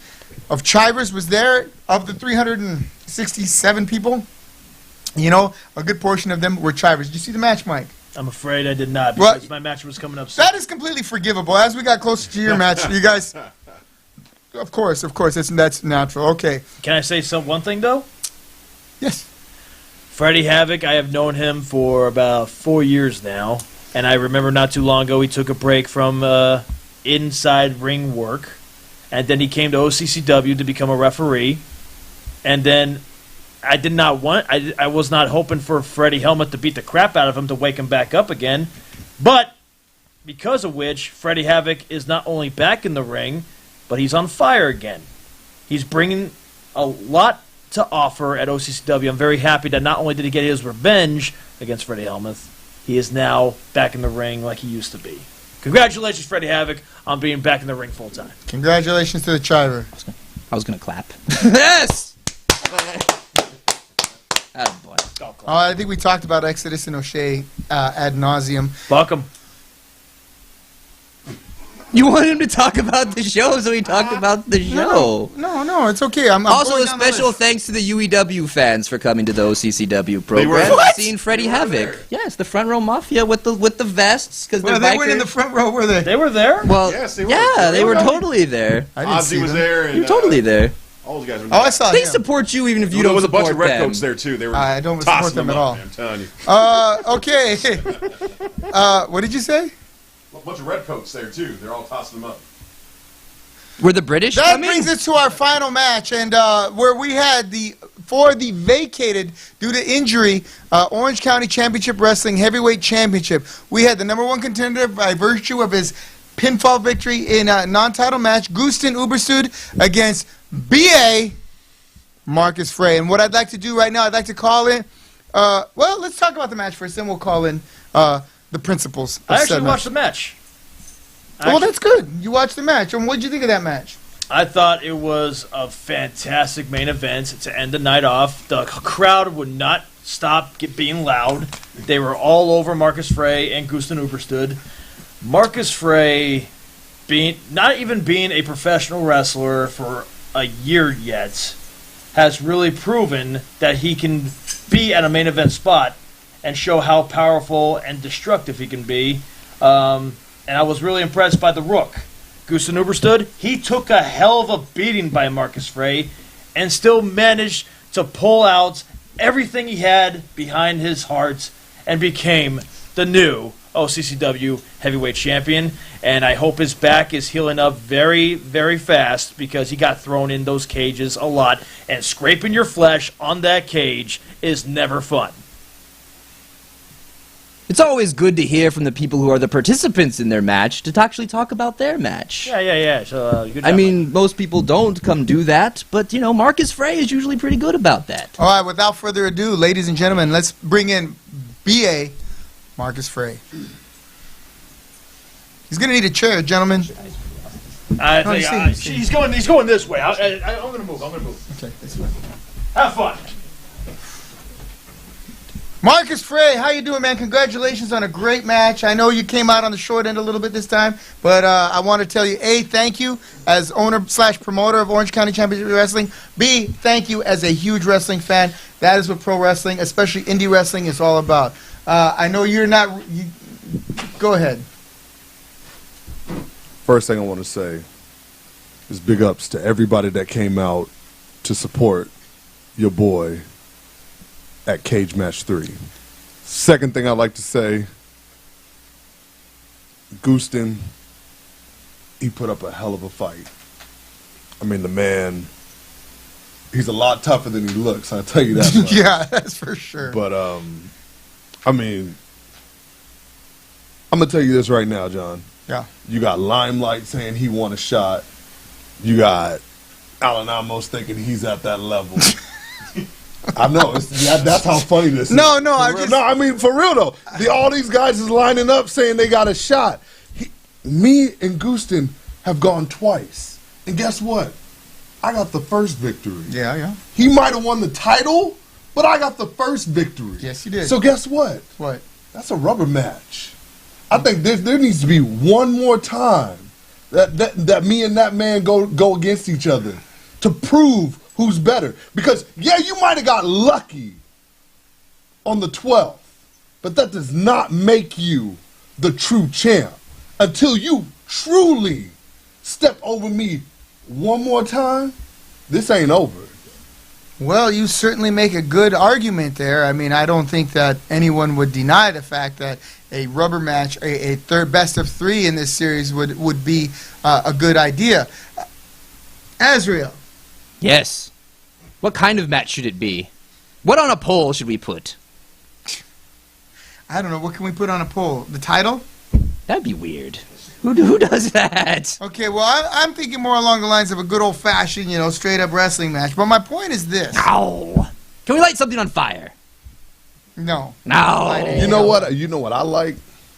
of Chivers was there. Of the 367 people, you know, a good portion of them were Chivers. Did you see the match, Mike? I'm afraid I did not Well, because my match was coming up soon. That is completely forgivable. As we got closer to your match, you guys, of course, that's natural. Okay. Can I say one thing, though? Yes. Freddie Havoc, I have known him for about 4 years now, and I remember not too long ago he took a break from inside ring work, and then he came to OCCW to become a referee, and then I was not hoping for Freddie Helmuth to beat the crap out of him to wake him back up again, but because of which, Freddie Havoc is not only back in the ring, but he's on fire again. He's bringing a lot to offer at OCCW. I'm very happy that not only did he get his revenge against Freddie Helmuth, he is now back in the ring like he used to be. Congratulations, Freddie Havoc, on being back in the ring full time. Congratulations to the Chiver. I was gonna clap. Yes. Attaboy. I think we talked about Exodus and O'Shea ad nauseum. Fuck him. You want him to talk about the show, so he talked about the show. No, it's okay. I'm Also, going a down the special list. thanks to the UEW fans for coming to the OCCW program were- and What? seeing Freddie They were Havoc. there. Yes, the front row mafia with the vests because Well, they're they weren't in the bikers. front row, were they? They were there? Well, Yes, they were. yeah, they were Really? totally there. I didn't see Ozzy was them. there. And, You're totally there. All those guys were Oh, I there. saw They him. support you even if you There don't was a support bunch of them. redcoats there too. They were I don't tossing support them at up, all. man, I'm telling you. Okay. What did you say? A bunch of redcoats there too. They're all tossing them up. Were the British That coming? brings us to our final match, and where we had for the vacated due to injury Orange County Championship Wrestling Heavyweight Championship. We had the number one contender by virtue of his pinfall victory in a non-title match, Gusten Uberstud against B.A. Marcus Frey. And what I'd like to do right now, I'd like to call in. Well, let's talk about the match first, then we'll call in the principles. I actually watched the match. Well, that's good. You watched the match. And what did you think of that match? I thought it was a fantastic main event to end the night off. The crowd would not stop being loud. They were all over Marcus Frey and Gusten Uberstud. Marcus Frey, not even being a professional wrestler for a year yet, has really proven that he can be at a main event spot and show how powerful and destructive he can be. And I was really impressed by the Rook. Gusten Uberstud, he took a hell of a beating by Marcus Frey and still managed to pull out everything he had behind his heart and became the new OCCW Heavyweight Champion. And I hope his back is healing up very, very fast because he got thrown in those cages a lot. And scraping your flesh on that cage is never fun. It's always good to hear from the people who are the participants in their match to actually talk about their match. Yeah. So, good job, I mean, most people don't come do that, but, you know, Marcus Frey is usually pretty good about that. All right, without further ado, ladies and gentlemen, let's bring in B.A. Marcus Frey. He's going to need a chair, gentlemen. I No, think see. he's going this way. I'm going to move. Okay, this way. Have fun. Marcus Frey, how you doing, man? Congratulations on a great match. I know you came out on the short end a little bit this time, but I want to tell you, A, thank you as owner/promoter of Orange County Championship Wrestling. B, thank you as a huge wrestling fan. That is what pro wrestling, especially indie wrestling, is all about. I know you're not... go ahead. First thing I want to say is big ups to everybody that came out to support your boy at Cage Match 3. Second thing I'd like to say, Gusten, he put up a hell of a fight. I mean, the man, he's a lot tougher than he looks, I'll tell you that much. Yeah, that's for sure. But, I mean, I'm going to tell you this right now, John. Yeah. You got Limelight saying he won a shot. You got Alan Amos thinking he's at that level. I know. That's how funny this is. No, For I'm real. just... No, I mean, for real, though. All these guys is lining up saying they got a shot. Me and Gusten have gone twice. And guess what? I got the first victory. Yeah. He might have won the title, but I got the first victory. Yes, you did. So guess what? What? That's a rubber match. I think there needs to be one more time that me and that man go against each other to prove who's better. Because, yeah, you might have got lucky on the 12th, but that does not make you the true champ until you truly step over me one more time. This ain't over. Well, you certainly make a good argument there. I mean, I don't think that anyone would deny the fact that a rubber match, a third best of three in this series would be a good idea. Azrael. Yes. What kind of match should it be? What on a poll should we put? I don't know. What can we put on a poll? The title? That'd be weird. Who does that? Okay, well, I'm thinking more along the lines of a good old-fashioned, straight-up wrestling match. But my point is this. Ow. Can we light something on fire? No. No. You know what? You know what I like?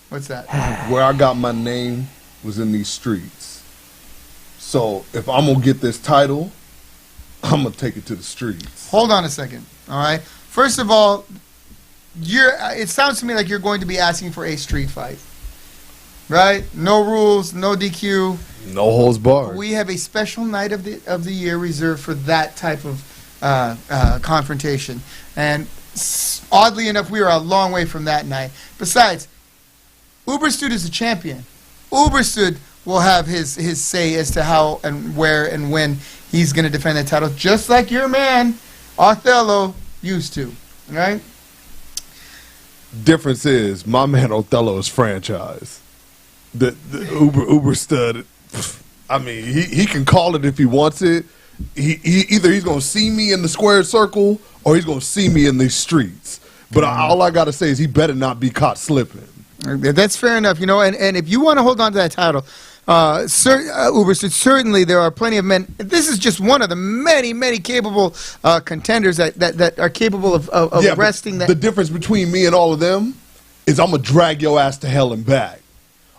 What's that? Where I got my name was in these streets. So if I'm gonna get this title, I'm gonna take it to the streets. Hold on a second, all right? First of all, it sounds to me like you're going to be asking for a street fight. Right? No rules, no DQ. No holds barred. We have a special night of the year reserved for that type of confrontation. And oddly enough, we are a long way from that night. Besides, Uberstud is a champion. Uberstud will have his say as to how and where and when he's going to defend that title, just like your man, Othello, used to. Right? Difference is, my man Othello is franchise. The Uber stud, I mean, he can call it if he wants it. Either he's going to see me in the square circle or he's going to see me in these streets. But all I got to say is he better not be caught slipping. That's fair enough, and if you want to hold on to that title, Uberstud, certainly there are plenty of men. This is just one of the many, many capable contenders that are capable of wresting that. The difference between me and all of them is I'm going to drag your ass to hell and back.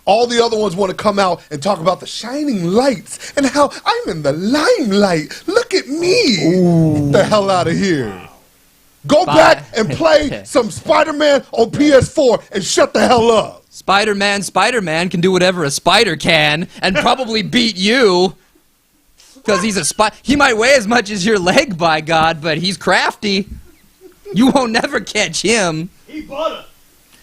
All the other ones want to come out and talk about the shining lights and how I'm in the limelight. Look at me. Ooh. Get the hell out of here. Go back and play some Spider-Man on PS4 and shut the hell up. Spider-Man can do whatever a spider can and probably beat you. Because he's a spider. He might weigh as much as your leg, by God, but he's crafty. You won't never catch him. He butter.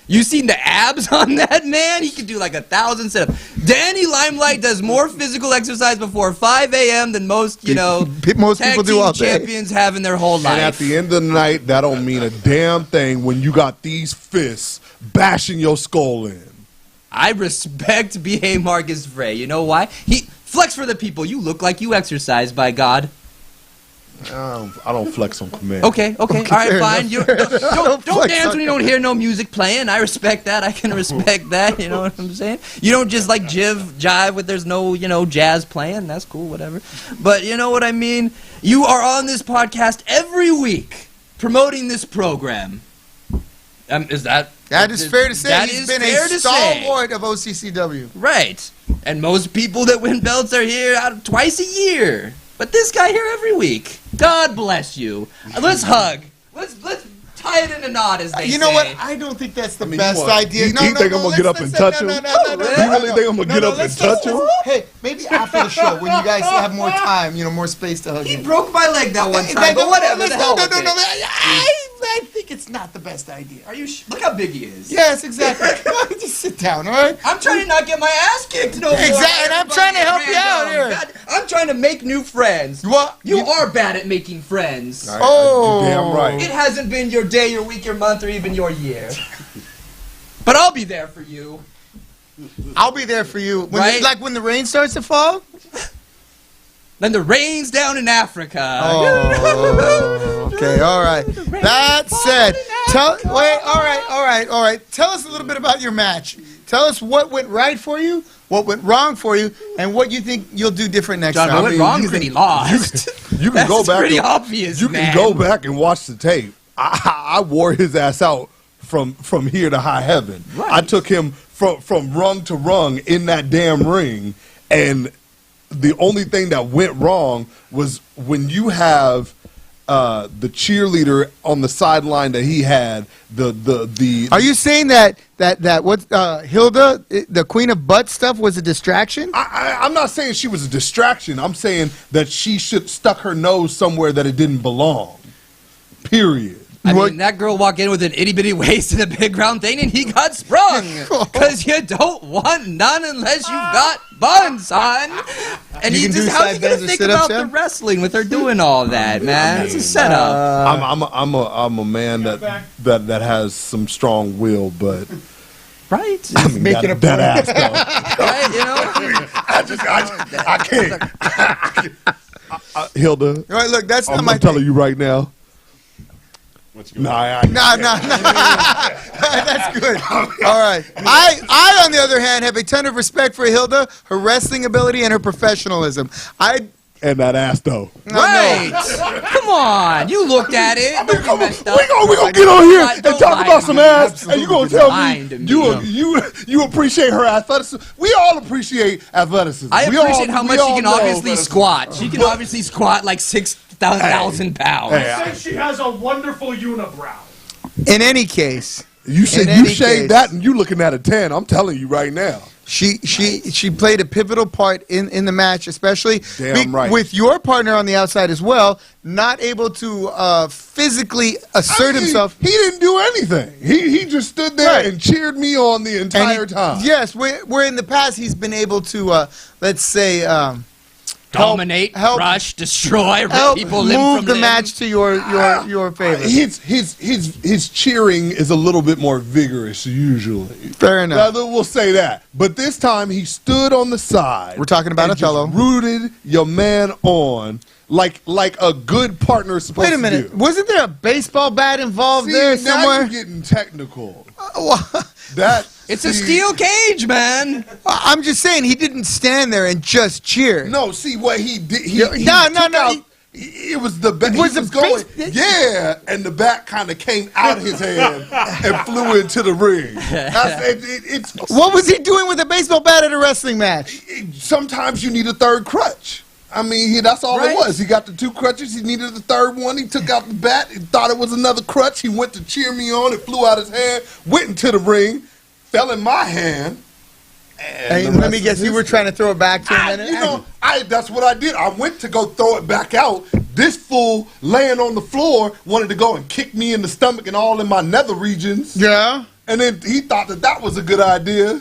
You seen the abs on that man? He could do like 1,000 sit-ups. Danny Limelight does more physical exercise before 5 a.m. than most, most people do all day. Champions have in their whole life. And at the end of the night, that don't mean a damn thing when you got these fists bashing your skull in. I respect B.A. Marcus Frey. You know why? He flex for the people. You look like you exercise, by God. I don't flex on command. Okay, all right, fine. Don't dance when you don't command. hear no music playing. I respect that. I can respect that. You know what I'm saying? You don't just like jive with there's no, jazz playing. That's cool, whatever. But you know what I mean? You are on this podcast every week promoting this program. Is that... That is fair to say. That He's is been fair a to stalwart of OCCW. Right. And most people that win belts are here twice a year. But this guy here every week. God bless you. Let's hug. Let's tie it in a knot, as they say. You know what? I don't think that's the best idea. You think I'm going to get up and touch him? You really think I'm going to get up and touch him? Hey, maybe after the show, when you guys have more time, more space to hug He him. broke my leg that one time, but whatever. The hell with it. I think it's not the best idea. Are you look how big he is. Yes, exactly. Just sit down, all right? I'm trying to not get my ass kicked no more. Exactly, and I'm trying to help you out here. God, I'm trying to make new friends. What? You are bad at making friends. Oh. You're damn right. It hasn't been your day, your week, your month, or even your year. But I'll be there for you. I'll be there for you. Right? Like when the rain starts to fall? Then the rain's down in Africa. Oh, okay, all right. That said, all right. Tell us a little bit about your match. Tell us what went right for you, what went wrong for you, and what you think you'll do different next John, time. what went wrong is that he lost. You can go back. Pretty obvious, You man. can go back and watch the tape. I wore his ass out from here to high heaven. Right. I took him from rung to rung in that damn ring, and the only thing that went wrong was when you have the cheerleader on the sideline that he had, the Are you saying that what Hilda, the Queen of Butt stuff, was a distraction? I'm not saying she was a distraction. I'm saying that she should stuck her nose somewhere that it didn't belong. Period. I mean, that girl walked in with an itty-bitty waist and a big round thing, and he got sprung. Because you don't want none unless you've got buns, son. And You he can just, do how's he side going bends to or think sit-ups, about yeah? the wrestling with her doing all that, man? It's a setup. I'm a man that has some strong will, but Right? I mean, Making a that ass though. Right, I can't. Hilda, All right, look, that's not I'm my telling you right now. What's going Nah, on? Nah. That's good. All right. I, on the other hand, have a ton of respect for Hilda, her wrestling ability, and her professionalism. And that ass though. Right. Come on. You looked at it. Don't be messed up. We gonna get on here and Don't talk lie about to some me. ass, and you gonna tell Lying to me me. you appreciate her athleticism. We all appreciate athleticism. I We appreciate all- how we much she all can know obviously athleticism. squat. She can obviously squat like 6,000 pounds. Hey, I think she has a wonderful unibrow. In any case, You In any shade case- that, and you looking at a 10. I'm telling you right now. she played a pivotal part in the match, especially Damn right. with your partner on the outside as well, not able to physically assert I mean, himself. He didn't do anything. He just stood there Right. and cheered me on the And entire time. Yes, where in the past he's been able to, let's say, Dominate, help- crush, destroy, rip help people limb move from the limb. match to your favor. His cheering is a little bit more vigorous usually. Fair enough. We'll say that. But this time he stood on the side. We're talking about and Othello. just rooted your man on like a good partner is supposed Wait a to minute, do. wasn't there a baseball bat involved See, there now somewhere? you're getting technical. It's a steel cage, man. I'm just saying he didn't stand there and just cheer. No, see what he did. He No, took no. out- It was the bat. He Was was the going, base- yeah, and the bat kind of came out of his hand and flew into the ring. It's What was he doing with a baseball bat at a wrestling match? sometimes you need a third crutch. I mean, that's all Right. it was. He got the two crutches. He needed the third one. He took out the bat. He thought it was another crutch. He went to cheer me on. It flew out his hand. Went into the ring. Fell in my hand. Hey, the let rest me is guess, you were trying to throw it back to him. That's what I did. I went to go throw it back out. This fool laying on the floor wanted to go and kick me in the stomach and all in my nether regions. Yeah. And then he thought that was a good idea.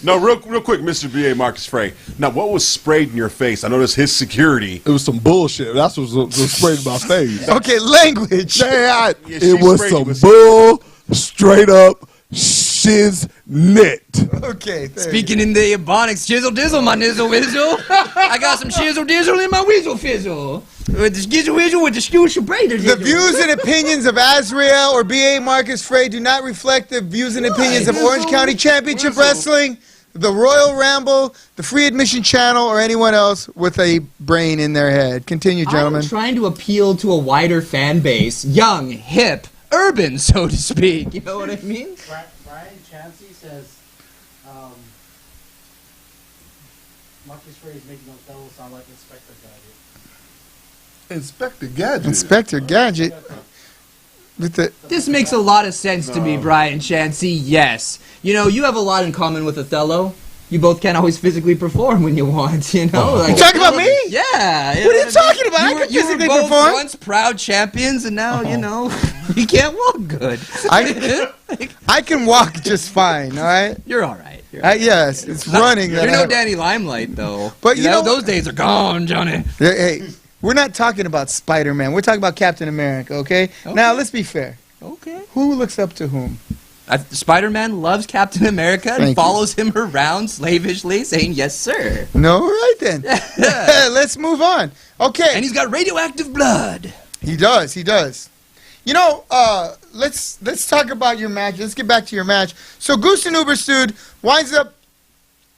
No, real quick, Mr. B.A. Marcus Frey. Now, what was sprayed in your face? I noticed his security. It was some bullshit. That's what was sprayed in my face. Okay, language. Man, Yeah, it she was sprayed some you with bull, straight up shiz knit. Okay. there Speaking in the ebonics, chizzle dizzle, my nizzle whizzle. I got some shizzle dizzle in my whizzle fizzle. With the skizzle whizzle with the skoosh brader. The views and opinions of Azrael or B.A. Marcus Frey do not reflect the views and opinions of Orange County Championship Wrestling, the Royal Ramble, the Free Admission Channel, or anyone else with a brain in their head. Continue, gentlemen. I'm trying to appeal to a wider fan base, young, hip, urban, so to speak. You know what I mean? Brian Chansey says Marcus Frey is making Othello sound like Inspector Gadget. Inspector Gadget. Inspector Gadget. With the, This makes a lot of sense to me, Brian Chansey. Yes. You know, you have a lot in common with Othello. You both can't always physically perform when you want, you know? Like, you talking about me? Yeah. What are you talking about? I can You were physically both perform. once proud champions, and now, you know, you can't walk good. I can walk just fine, all right? You're all right. You're all right. Yes, it's running. You're that no I- Danny Limelight, though. But you know those days are gone, Johnny. Hey, we're not talking about Spider-Man. We're talking about Captain America, okay? Now, let's be fair. Okay. Who looks up to whom? Spider-Man loves Captain America and Thank you. follows him around slavishly, saying, yes, sir. No, right then. Let's move on. Okay. And he's got radioactive blood. He does. He does. You know, let's talk about your match. Let's get back to your match. So Gusten Uberstud winds up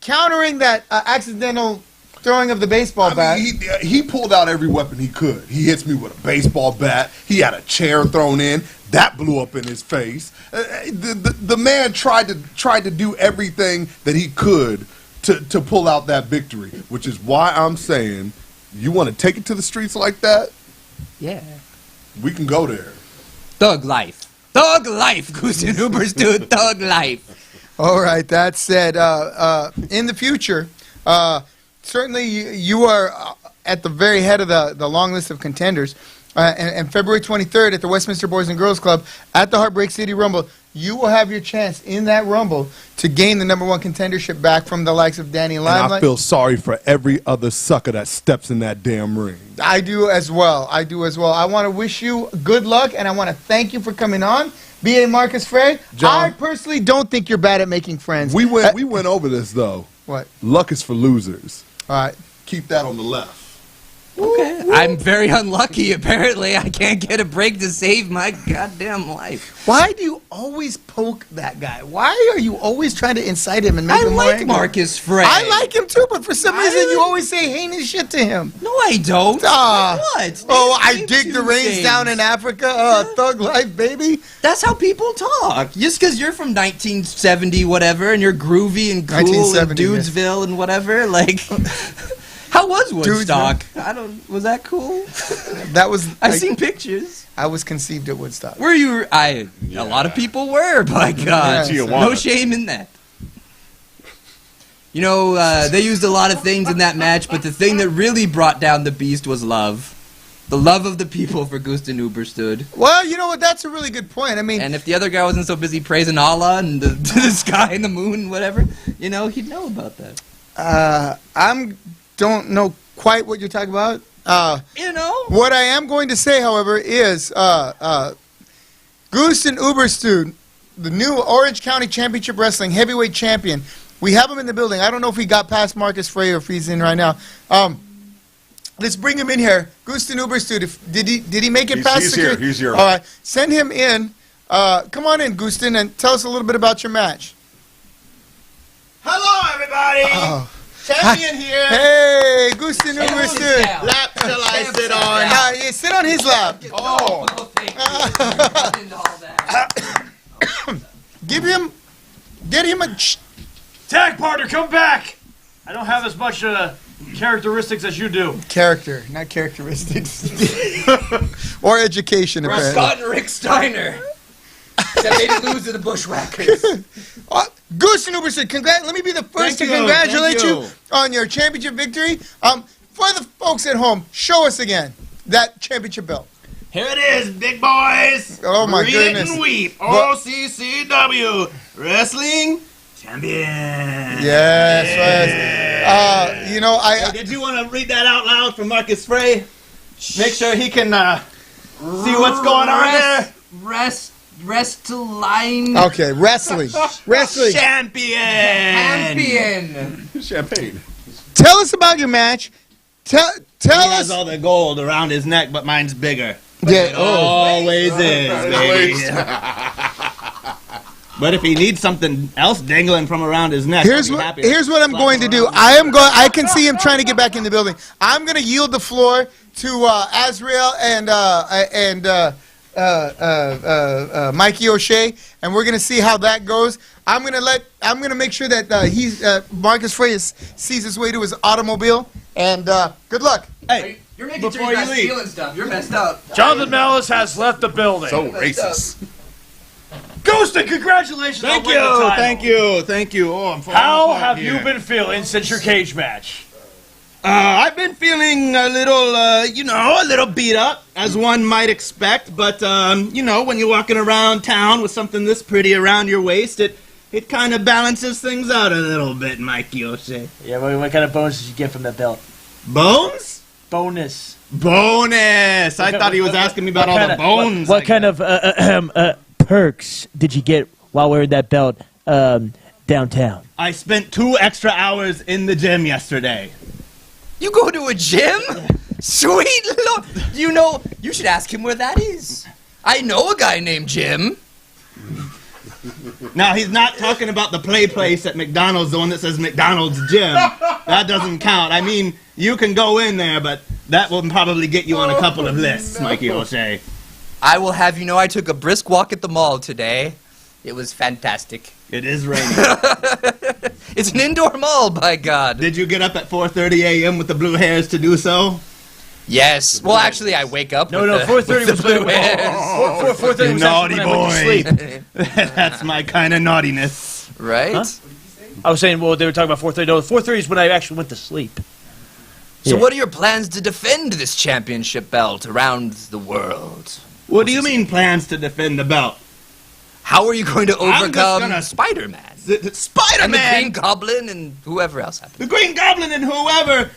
countering that accidental throwing of the baseball bat. He pulled out every weapon he could. He hits me with a baseball bat. He had a chair thrown in. That blew up in his face. The man tried to do everything that he could to pull out that victory, which is why I'm saying, you want to take it to the streets like that? Yeah. We can go there. Thug life. Thug life, Goose and Uber's dude. Thug life. All right, that said, in the future, certainly you are at the very head of the long list of contenders. And February 23rd at the Westminster Boys and Girls Club at the Heartbreak City Rumble, you will have your chance in that Rumble to gain the #1 contendership back from the likes of Danny And Limelight. I feel sorry for every other sucker that steps in that damn ring. I do as well. I want to wish you good luck, and I want to thank you for coming on. B.A. Marcus Frey, John. I personally don't think you're bad at making friends. We went over this, though. What? Luck is for losers. All right. Keep that on the left. Okay. I'm very unlucky, apparently. I can't get a break to save my goddamn life. Why do you always poke that guy? Why are you always trying to incite him and make I him more like angry? Marcus Frey. I like him too, but for some I reason you like- always say heinous shit to him. No, I don't. Ah. Like what? Oh, I Name dig two the rains things. down in Africa. Thug life, baby. That's how people talk. Just because you're from 1970 whatever and you're groovy and cool and 1970, Dudesville and whatever, like... How was Woodstock? Was that cool? That was. I seen pictures. I was conceived at Woodstock. Were you? A lot of people were. By God, Yeah, no shame in that. You know, they used a lot of things in that match, but the thing that really brought down the beast was love. The love of the people for Gusten Uber stood. Well, you know what? That's a really good point. I mean, And if the other guy wasn't so busy praising Allah and the sky and the moon and whatever, you know, he'd know about that. don't know quite what you're talking about. You know? What I am going to say, however, is Gusten Uberstuen, the new Orange County Championship Wrestling heavyweight champion. We have him in the building. I don't know if he got past Marcus Frey or if he's in right now. Let's bring him in here. Gusten Uberstuen, did he make it past He's security? here. He's here. All right. Send him in. Come on in, Gusten, and tell us a little bit about your match. Hello, everybody. Champion here. Hey, Gusten Uberstuen. Lap shall I sit on? Yeah, sit on his lap. Oh. Get him a... Tag partner, come back! I don't have as much characteristics as you do. Character, not characteristics. Or education, apparently. Scott and Rick Steiner. Except they didn't lose to the Bushwhackers. Gusten Uberstuen, let me be the first to Thank you, congratulate thank you you. on your championship victory. For the folks at home, show us again that championship belt. Here it is, big boys. Oh, my Read goodness. it and weep. What- OCCW Wrestling Champion. Yes. You know, Hey, did you want to read that out loud for Marcus Frey? Make sure he can see what's going on there. Rest to line. Okay, wrestling. Champion. Champagne. Tell us about your match. Tell He us. has all the gold around his neck, but mine's bigger. Yeah. Always is, baby. But if he needs something else dangling from around his neck, Here's I'll be what, happy to here's what I'm slap going to him do. around. I can see him trying to get back in the building. I'm going to yield the floor to Azrael and Mikey O'Shea, and we're going to see how that goes. I'm going to make sure that Marcus Frey sees his way to his automobile. And good luck. Hey, You're making Before sure you're you not leave. stealing stuff. You're messed up. Jonathan Mellis has left the building. So racist. Ghosted, congratulations on winning the title. thank you. Oh, I'm falling How apart have here. you been feeling since your cage match? I've been feeling a little, a little beat up, as one might expect. But, when you're walking around town with something this pretty around your waist, it kind of balances things out a little bit, Mikey O'Shea. Yeah, what kind of bonus did you get from that belt? Bones? Bonus. Bonus! I thought he was asking me about all the bones. What kind of perks did you get while wearing that belt downtown? I spent 2 extra hours in the gym yesterday. You go to a gym? Sweet Lord. You should ask him where that is. I know a guy named Jim. Now, he's not talking about the play place at McDonald's, the one that says McDonald's Gym. That doesn't count. I mean, you can go in there, but that will probably get you on a couple of lists, Mikey O'Shea. I will have you know I took a brisk walk at the mall today. It was fantastic. It is raining. It's an indoor mall, by God. Did you get up at 4:30 a.m. with the blue hairs to do so? Yes. Well, actually, I wake up. No, with no, the, 4:30 with the was blue when- hairs. 4:30 was Naughty actually when I went to sleep. That's my kind of naughtiness. Right? Huh? I was saying, well, they were talking about 4:30. No, 4:30 is when I actually went to sleep. So, Yeah. what are your plans to defend this championship belt around the world? What do you mean plans to defend the belt? How are you going to I'm just overcome gonna- Spider-Man? The And the Spider-Man, Green Goblin and whoever else happened. the Green Goblin, and whoever.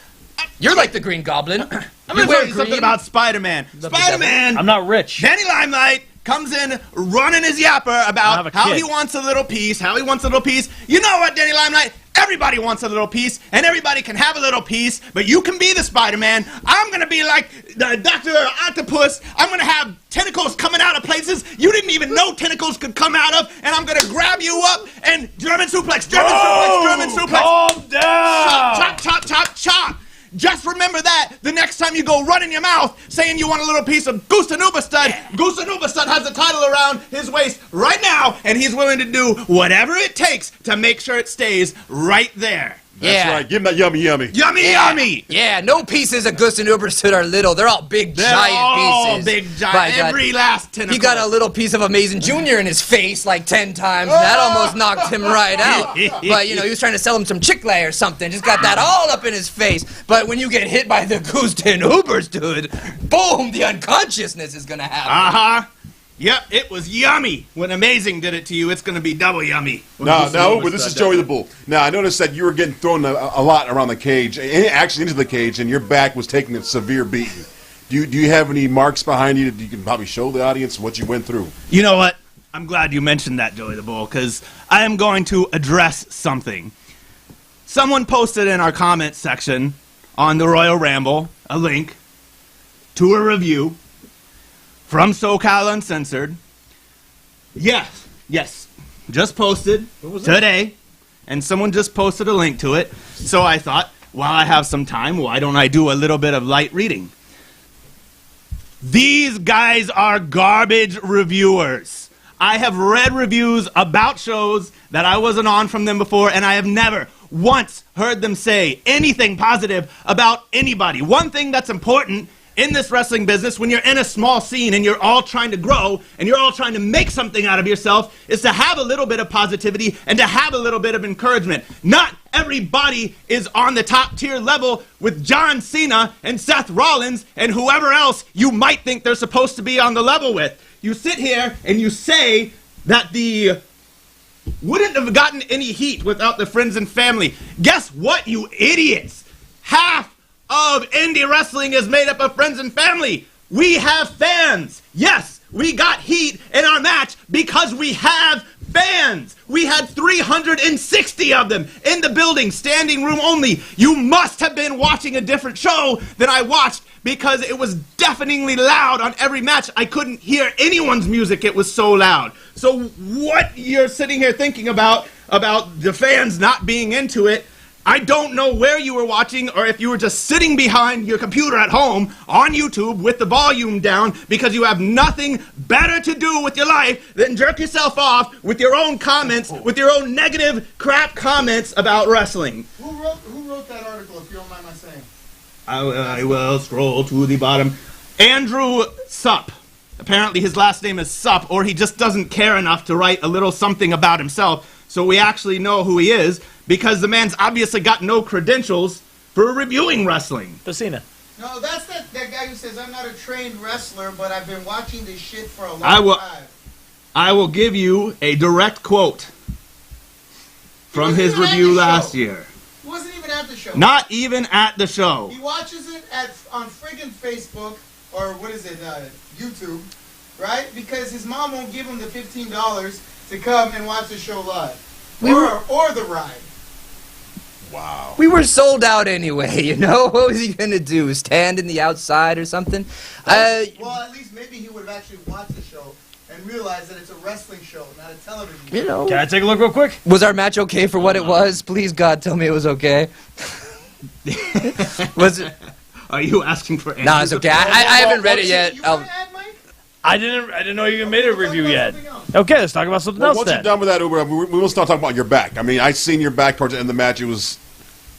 You're like the Green Goblin. I'm You gonna wear tell you something green. about Spider-Man. Spider-Man, I'm not rich. Danny Limelight comes in running his yapper I have about a how kid. he wants a little piece, You know what, Danny Limelight? Everybody wants a little piece, and everybody can have a little piece, but you can be the Spider-Man. I'm gonna be like the Dr. Octopus. I'm gonna have tentacles coming out of places you didn't even know tentacles could come out of, and I'm gonna grab you up and German suplex, German suplex. Calm down. Chop, chop, chop, chop. Just remember that the next time you go running your mouth saying you want a little piece of Gustanuba Stud, Gustanuba Stud has the title around his waist right now, and he's willing to do whatever it takes to make sure it stays right there. That's Yeah. right. Give him that yummy. Yummy, yummy. Yeah, no pieces of Gus and Uberstood are little. They're all big, They're giant all pieces. big, giant. By God. Every last tentacle. He got a little piece of Amazing Junior in his face like 10 times. And that almost knocked him right out. But, you know, he was trying to sell him some Chick-fil-A or something. Just got that all up in his face. But when you get hit by the Gusten Uberstood, boom, the unconsciousness is going to happen. Uh-huh. Yep, it was yummy. When Amazing did it to you, it's going to be double yummy. When No, Gustanuba but this Stud is Joey does the it. Bull. Now, I noticed that you were getting thrown a lot around the cage, actually into the cage, and your back was taking a severe beating. Do you have any marks behind you that you can probably show the audience what you went through? You know what? I'm glad you mentioned that, Joey the Bull, because I am going to address something. Someone posted in our comment section on the Royal Ramble a link to a review from SoCal Uncensored. Yes, just posted today, and someone just posted a link to it. So I thought, while I have some time, why don't I do a little bit of light reading? These guys are garbage reviewers. I have read reviews about shows that I wasn't on from them before, and I have never once heard them say anything positive about anybody. One thing that's important in this wrestling business, when you're in a small scene and you're all trying to grow and you're all trying to make something out of yourself, is to have a little bit of positivity and to have a little bit of encouragement. Not everybody is on the top tier level with John Cena and Seth Rollins and whoever else you might think they're supposed to be on the level with. You sit here and you say that the wouldn't have gotten any heat without the friends and family. Guess what, you idiots? Half of indie wrestling is made up of friends and family. We have fans. Yes, we got heat in our match because we have fans. We had 360 of them in the building, standing room only. You must have been watching a different show than I watched because it was deafeningly loud on every match. I couldn't hear anyone's music. It was so loud. So what you're sitting here thinking about the fans not being into it, I don't know where you were watching or if you were just sitting behind your computer at home on YouTube with the volume down because you have nothing better to do with your life than jerk yourself off with your own comments, with your own negative crap comments about wrestling. Who wrote that article, if you don't mind my saying? I will scroll to the bottom. Andrew Supp. Apparently his last name is Supp, or he just doesn't care enough to write a little something about himself, so we actually know who he is, because the man's obviously got no credentials for reviewing wrestling. Cena. No, that's that guy who says, I'm not a trained wrestler, but I've been watching this shit for a long time. I will give you a direct quote from his review last year. He wasn't even at the show. Not even at the show. He watches it on friggin' Facebook, or what is it, YouTube, right? Because his mom won't give him the $15 to come and watch the show live. Or the ride. Wow. We were sold out anyway, you know? What was he going to do? Stand in the outside or something? Well, at least maybe he would have actually watched the show and realized that it's a wrestling show, not a television show. You know. Can I take a look real quick? Was our match okay for what it was? Please, God, tell me it was okay. Was it? Are you asking for No, it's okay. I haven't read it yet. You want to add, Mike? I didn't know you even made a review yet. Okay, let's talk about something Well, else once then. you're done with that, Uber, we will start talking about your back. I mean, I seen your back towards the end of the match. It was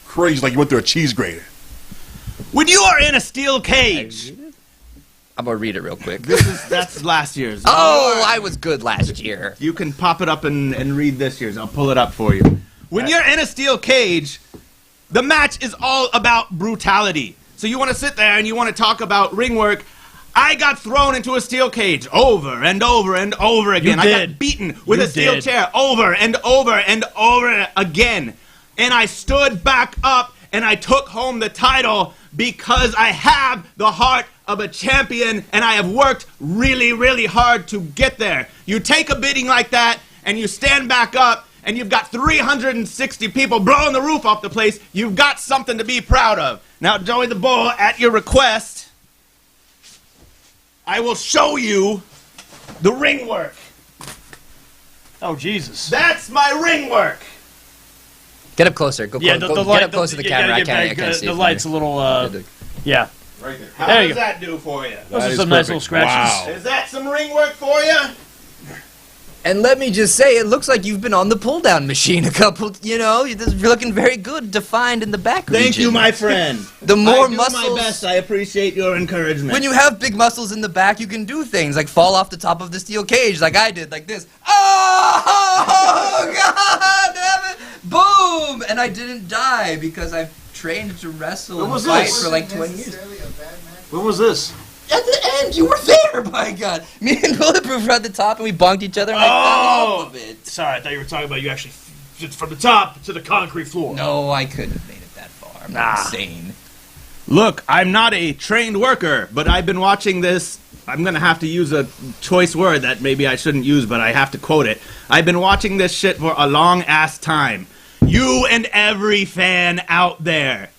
crazy, like you went through a cheese grater. When you are in a steel cage, I'm gonna read it real quick. that's last year's. Oh, I was good last year. You can pop it up and read this year's. I'll pull it up for you. When you're in a steel cage, the match is all about brutality. So you want to sit there and you want to talk about ring work. I got thrown into a steel cage over and over and over again. I got beaten with a steel chair over and over and over again. And I stood back up and I took home the title because I have the heart of a champion and I have worked really, really hard to get there. You take a beating like that and you stand back up and you've got 360 people blowing the roof off the place. You've got something to be proud of. Now, Joey the Bull, at your request, I will show you the ring work. Oh, Jesus. That's my ring work. Get up closer. Go Yeah, close. the Get light, up close to the camera. I can't see the it from light's here. a little, yeah. Right there. How There you does go. that do for you? Those are is some nice perfect. little scratches. Wow. Is that some ring work for you? And let me just say, it looks like you've been on the pull-down machine a couple. You're looking very good, defined in the back. Thank you, region. my friend. The more I do muscles. my best. I appreciate your encouragement. When you have big muscles in the back, you can do things like fall off the top of the steel cage, like I did, like this. Oh God! Damn it! Boom! And I didn't die because I've trained to wrestle and was fight this? for like 20 years. When was this? At the end, you were there, by God. Me and Bulletproof were at the top, and we bunked each other, and I fell off of it. Sorry, I thought you were talking about you actually from the top to the concrete floor. No, I couldn't have made it that far. I'm not insane. Look, I'm not a trained worker, but I've been watching this. I'm going to have to use a choice word that maybe I shouldn't use, but I have to quote it. I've been watching this shit for a long-ass time. You and every fan out there.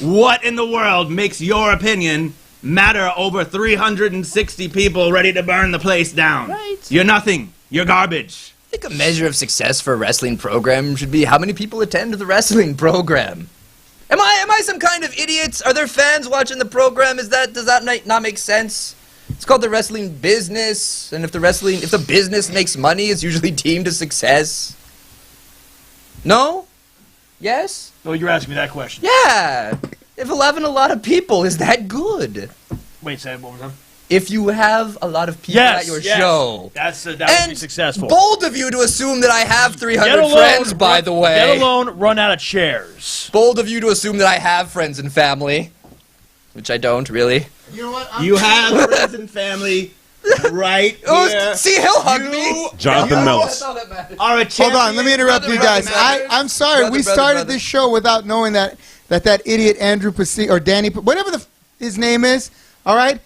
What in the world makes your opinion matter over 360 people ready to burn the place down? Right. You're nothing. You're garbage. I think a measure of success for a wrestling program should be how many people attend the wrestling program. Am I some kind of idiot? Are there fans watching the program? Does that not make sense? It's called the wrestling business, and if the business makes money, it's usually deemed a success. No? Yes? No, you're asking me that question. Yeah. If having a lot of people is that good. Wait, say it one more time. If you have a lot of people at your show. That would be And successful. bold of you to assume that I have 300 Let alone friends, by the way. Let alone run out of chairs. Bold of you to assume that I have friends and family. Which I don't, really. You know what? You have friends and family right Oh, here. see, he'll hug me. Jonathan Meltz. That's all that matters. Are a champion. Hold on, let me interrupt you guys. I'm sorry, we started this show without knowing that idiot Andrew Pacino, or Danny, whatever his name is, all right?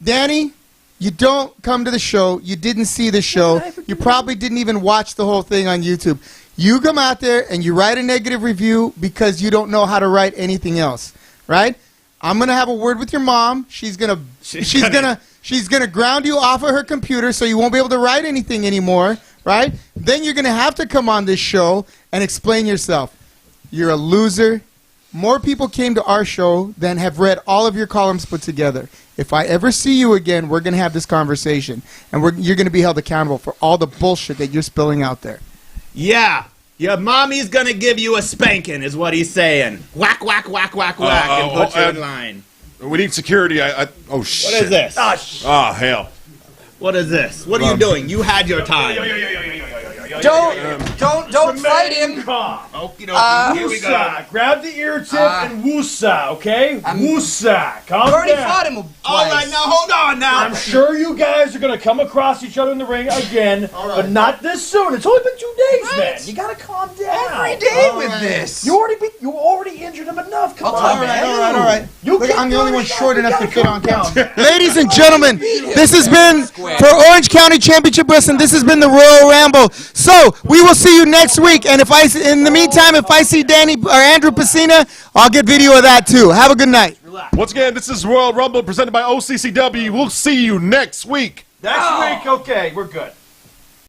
Danny, you don't come to the show. You didn't see the show. You probably didn't even watch the whole thing on YouTube. You come out there and you write a negative review because you don't know how to write anything else, right? I'm gonna have a word with your mom. She's gonna ground you off of her computer so you won't be able to write anything anymore, right? Then you're gonna have to come on this show and explain yourself. You're a loser. More people came to our show than have read all of your columns put together. If I ever see you again, we're gonna have this conversation, and you're gonna be held accountable for all the bullshit that you're spilling out there. Yeah. Your mommy's gonna give you a spanking, is what he's saying. Whack, whack, whack, whack, whack, and put you in line. We need security. Oh, shit. What is this? Oh, hell. What is this? What are you doing? You had your time. Don't fight him. Okie dokie, here we go. Woosah. Grab the ear tip and woosah, okay? Woosah. Calm I've already down. fought him twice. All right, now hold on now. I'm sure you guys are going to come across each other in the ring again, but not this soon. It's only been 2 days, man. You got to calm down. Every day with this. You already injured him enough. Come on, All man. right, all right. You Look, keep I'm the only doing one your short shot. You enough to gotta fit on calm camera. down. Ladies and gentlemen, this has been for Orange County Championship Wrestling. This has been the Royal Ramble. So we will see you next week. And in the meantime, if I see Danny or Andrew Pacina, I'll get video of that too. Have a good night. Once again, this is Royal Rumble presented by OCCW. We'll see you next week. Next week, okay, we're good.